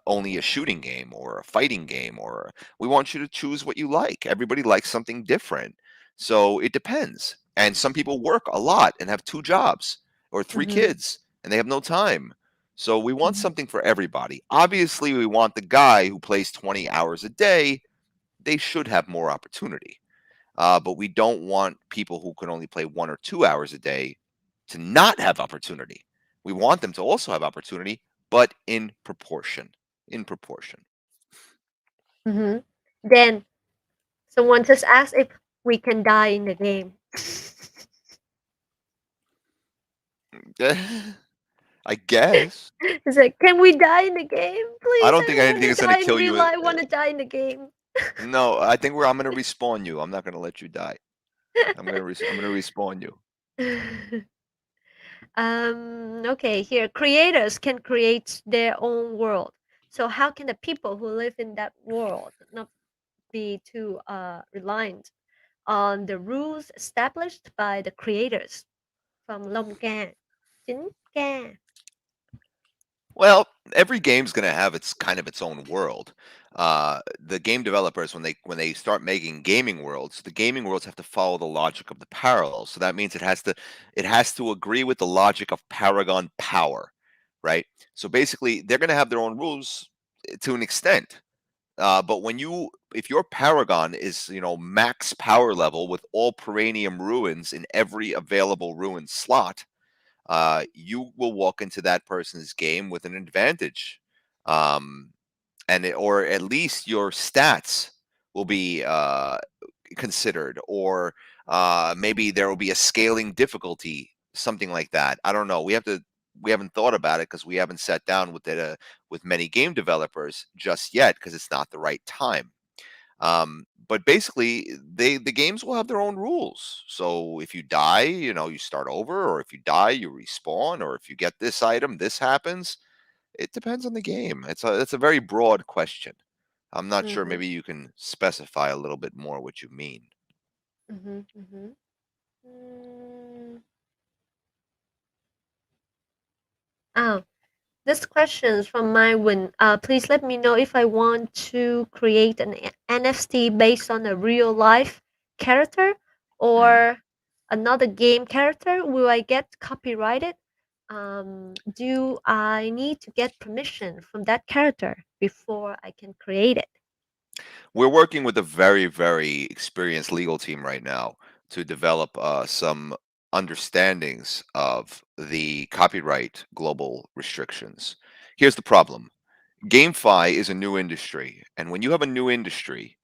only a shooting game or a fighting game, or we want you to choose what you like. Everybody likes something different. So it depends. And some people work a lot and have two jobs or three Mm-hmm. kids and they have no time. So we want Mm-hmm. something for everybody. Obviously, we want the guy who plays 20 hours a day, they should have more opportunity. But we don't want people who can only play 1 or 2 hours a day to not have opportunity. We want them to also have opportunity, but in proportion. In proportion. Mhm. Then someone just asked if we can die in the game. I guess. It's like, "Can we die in the game, I please? don't I think don't anything wanna is gonna die in kill real you. life, I wanna die in the game." No, I think I'm gonna respawn you. I'm not gonna let you die. I'm gonna respawn you. Okay, here, creators can create their own world. So how can the people who live in that world not be too reliant on the rules established by the creators from Long Gan, Chính Ca? Well, every game's gonna have its own world. The game developers, when they start making gaming worlds, the gaming worlds have to follow the logic of the parallel. So that means it has to agree with the logic of Paragon power, right? So basically, they're gonna have their own rules to an extent. But if your Paragon is max power level with all Peranium ruins in every available ruin slot, you will walk into that person's game with an advantage. Um, or at least your stats will be considered, or maybe there will be a scaling difficulty, something like that. I don't know. We haven't thought about it because we haven't sat down with many game developers just yet because it's not the right time. But basically, the games will have their own rules. So if you die, you start over, or if you die, you respawn, or if you get this item, this happens. It depends on the game. It's a very broad question. I'm not sure. Mhm, Maybe you can specify a little bit more what you mean. mhm, mhm. Mm, oh, this question is from Mywin. Please let me know if I want to create an NFT based on a real life character Mm. or another game character. Will I get copyrighted? Do I need to get permission from that character before I can create it? We're working with a very, very experienced legal team right now to develop some understandings of the copyright global restrictions. Here's the problem. GameFi is a new industry, and when you have a new industry,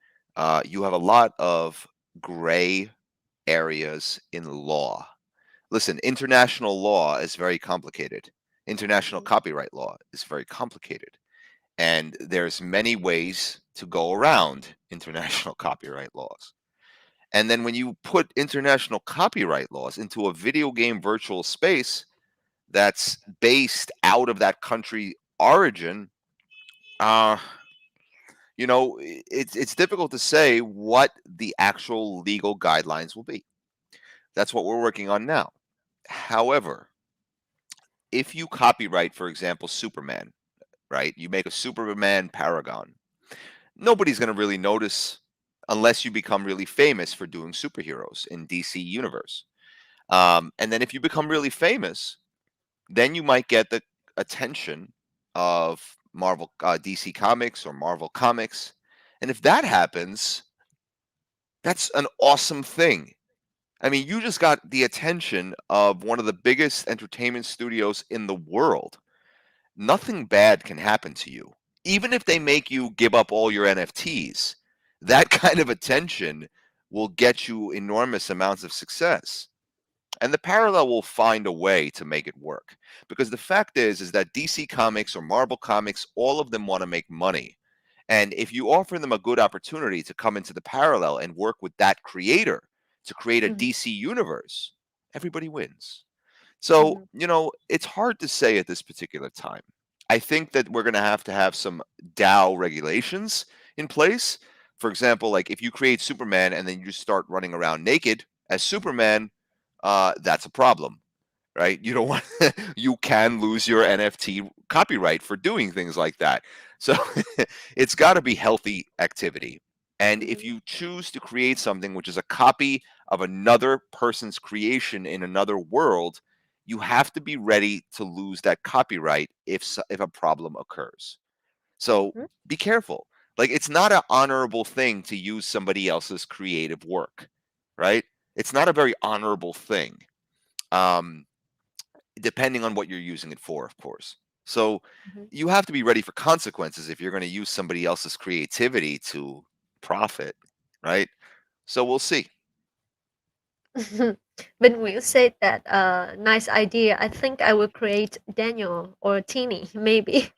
you have a lot of gray areas in law. Listen, international law is very complicated. International Mhm, copyright law is very complicated, and there's many ways to go around international copyright laws. And then when you put international copyright laws into a video game virtual space that's based out of that country origin, uh, it's difficult to say what the actual legal guidelines will be. That's what we're working on now. However, if you copyright, for example, Superman, right? You make a Superman paragon. Nobody's going to really notice unless you become really famous for doing superheroes in DC universe. And then if you become really famous, then you might get the attention of Marvel, DC Comics or Marvel Comics. And if that happens, that's an awesome thing. I mean, you just got the attention of one of the biggest entertainment studios in the world. Nothing bad can happen to you. Even if they make you give up all your NFTs, that kind of attention will get you enormous amounts of success. And the parallel will find a way to make it work. Because the fact is that DC Comics or Marvel Comics, all of them want to make money. And if you offer them a good opportunity to come into the parallel and work with that creator to create a mhm, DC universe, everybody wins. So, mhm, it's hard to say at this particular time. I think that we're going to have some DAO regulations in place. For example, like if you create Superman and then you just start running around naked as Superman, that's a problem, right? You don't want you can lose your NFT copyright for doing things like that. So it's got to be healthy activity. And if mhm, you choose to create something which is a copy of another person's creation in another world, you have to be ready to lose that copyright if a problem occurs. So mhm, be careful. Like it's not an honorable thing to use somebody else's creative work, right? It's not a very honorable thing. Um, Depending on what you're using it for, of course. So Mhm. you have to be ready for consequences if you're going to use somebody else's creativity to profit, right? So we'll see. When you said that nice idea, I think I will create Daniel or Teeny, maybe.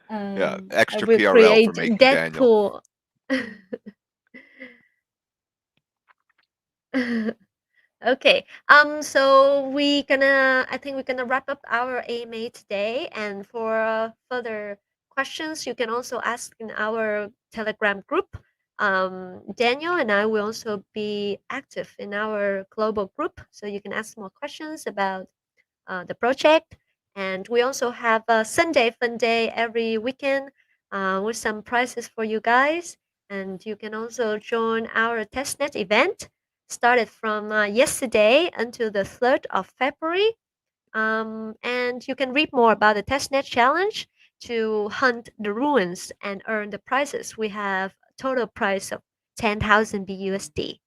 Yeah, I extra will PRL for create making Daniel. Deadpool. Okay. So I think we're gonna wrap up our AMA today. And for further questions, you can also ask in our Telegram group. Daniel and I will also be active in our global group, so you can ask more questions about the project. And we also have a Sunday Fun Day every weekend with some prizes for you guys. And you can also join our testnet event started from yesterday until the 3rd of February. And you can read more about the testnet challenge to hunt the ruins and earn the prizes. We have a total prize of 10,000 BUSD.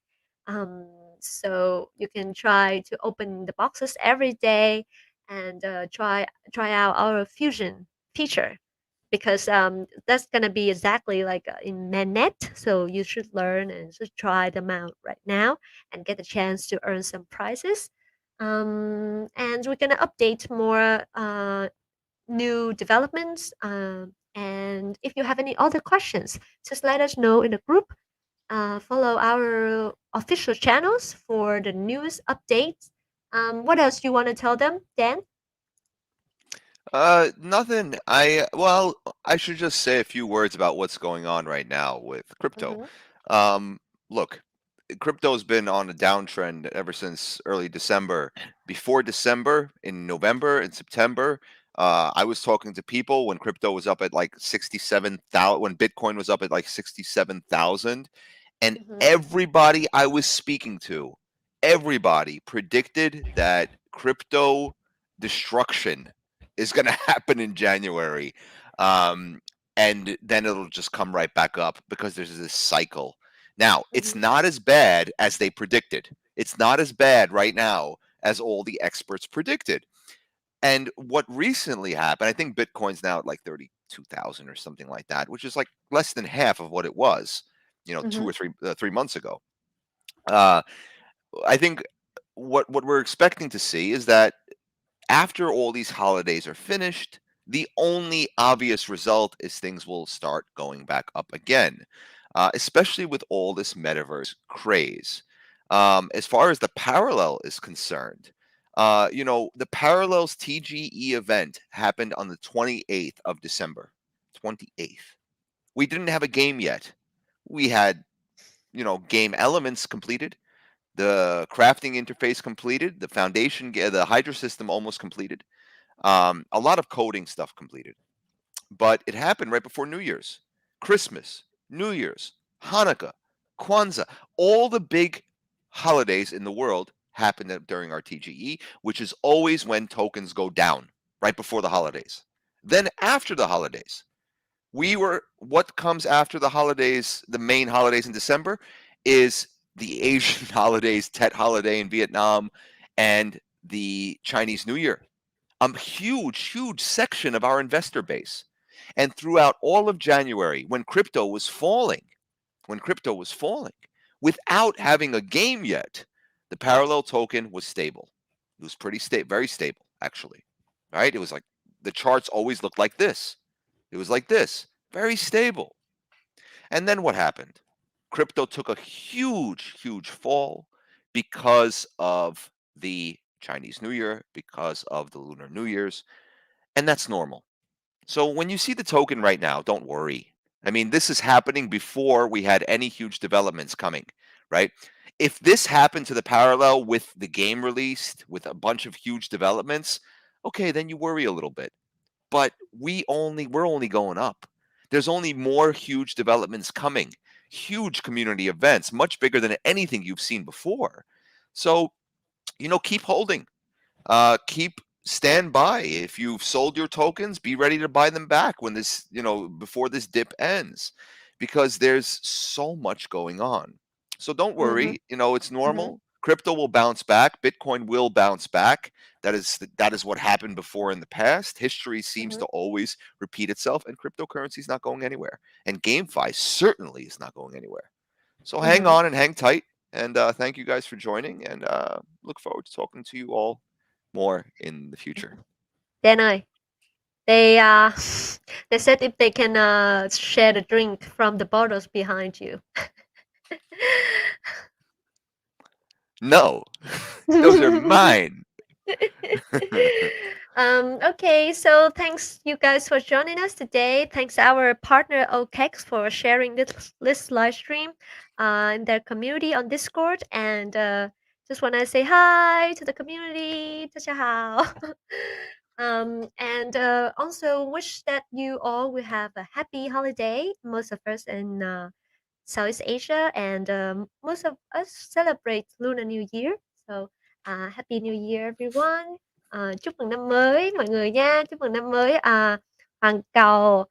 Um, so you can try to open the boxes every day and try out our fusion feature because that's gonna be exactly like in Mannet. So you should learn and should try them out right now and get a chance to earn some prizes. And we're gonna update more new developments. And if you have any other questions, just let us know in the group. Follow our official channels for the newest updates. What else do you want to tell them, Dan? Nothing. I should just say a few words about what's going on right now with crypto. Mm-hmm, Um, Look, crypto's been on a downtrend ever since early December. Before December, in November and September, I was talking to people when crypto was up at like 67,000, when Bitcoin was up at like 67,000, and mm-hmm, everybody I was speaking to, everybody predicted that crypto destruction is going to happen in January. Um, and then it'll just come right back up because there's this cycle. Now, it's mm-hmm, not as bad as they predicted. It's not as bad right now as all the experts predicted. And what recently happened, I think Bitcoin's now at like 32,000 or something like that, which is like less than half of what it was, two mm-hmm, or 3 months ago. Uh, I think what we're expecting to see is that after all these holidays are finished, the only obvious result is things will start going back up again, especially with all this metaverse craze. As far as the parallel is concerned, the Parallels TGE event happened on the 28th of December. 28th. We didn't have a game yet. We had, game elements completed, the crafting interface completed, the foundation, the Hydra system almost completed, a lot of coding stuff completed. But it happened right before New Year's, Christmas, New Year's, Hanukkah, Kwanzaa, all the big holidays in the world happened during our TGE, which is always when tokens go down right before the holidays. Then after the holidays, what comes after the holidays, the main holidays in December, is the Asian holidays, Tet holiday in Vietnam, and the Chinese New Year. A huge, huge section of our investor base. And throughout all of January, when crypto was falling, without having a game yet, the parallel token was stable. It was pretty stable, very stable, actually. Right? It was like the charts always looked like this. It was like this, very stable. And then what happened? Crypto took a huge, huge fall because of the Chinese New Year, because of the Lunar New Year's, and that's normal. So when you see the token right now, don't worry. I mean, this is happening before we had any huge developments coming, right? If this happened to the parallel with the game released with a bunch of huge developments, okay, then you worry a little bit. But we're only going up. There's only more huge developments coming, huge community events, much bigger than anything you've seen before. So, keep holding. Keep stand by. If you've sold your tokens, be ready to buy them back when before this dip ends, because there's so much going on. So don't mm-hmm, worry. It's mm-hmm. normal. Crypto will bounce back. Bitcoin will bounce back. That is what happened before in the past. History seems to always repeat itself, and cryptocurrency is not going anywhere. And GameFi certainly is not going anywhere. So hang on and hang tight. And thank you guys for joining. And look forward to talking to you all more in the future. Dan ơi, they they said if they can share the drink from the bottles behind you. No, those are mine. Okay, so thanks you guys for joining us today. Thanks our partner OKEX for sharing this live stream in their community on Discord. And just want to say hi to the community. 大家好. And also wish that you all will have a happy holiday. Most of us in Southeast Asia, and most of us celebrate Lunar New Year. So Happy New Year everyone. Chúc mừng năm mới mọi người nha. Chúc mừng năm mới Hoàng Cầu,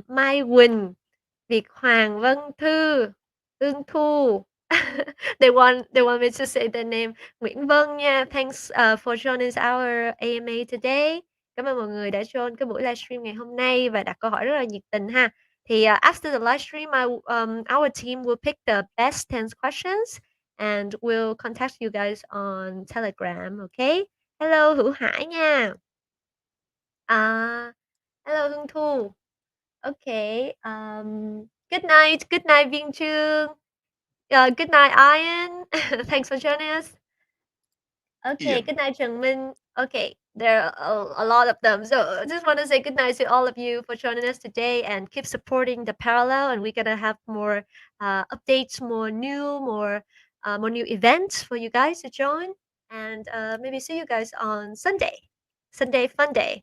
Mai Quỳnh, Việt Hoàng, Vân Thư, Hương Thu. They want me to say the name. Nguyễn Vân nha. Thanks for joining our AMA today. Cảm ơn mọi người đã join cái buổi livestream ngày hôm nay và đặt câu hỏi rất là nhiệt tình ha. Thì after the livestream, our team will pick the best 10 questions and we'll contact you guys on Telegram, okay? Hello Hữu Hải nha. Hello Hương Thu. Okay. Good night Viên Trương. Good night Ian. Thanks for joining us. Okay, Ian. good night Trần Minh. Okay, there are a lot of them. So I just want to say good night to all of you for joining us today and keep supporting the parallel. And we're gonna have more updates, more new events for you guys to join. And maybe see you guys on Sunday. Sunday fun day.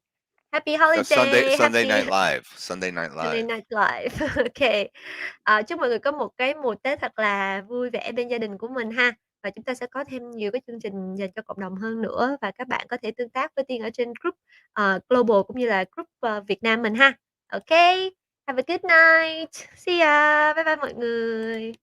Happy holiday. Sunday Happy Night Live. Sunday Night Sunday Live. Night Live. Ok. Chúc mọi người có một cái mùa Tết thật là vui vẻ bên gia đình của mình ha. Và chúng ta sẽ có thêm nhiều cái chương trình dành cho cộng đồng hơn nữa và các bạn có thể tương tác với Tiên ở trên group Global cũng như là group Việt Nam mình ha. Ok. Have a good night. See ya. Bye bye mọi người.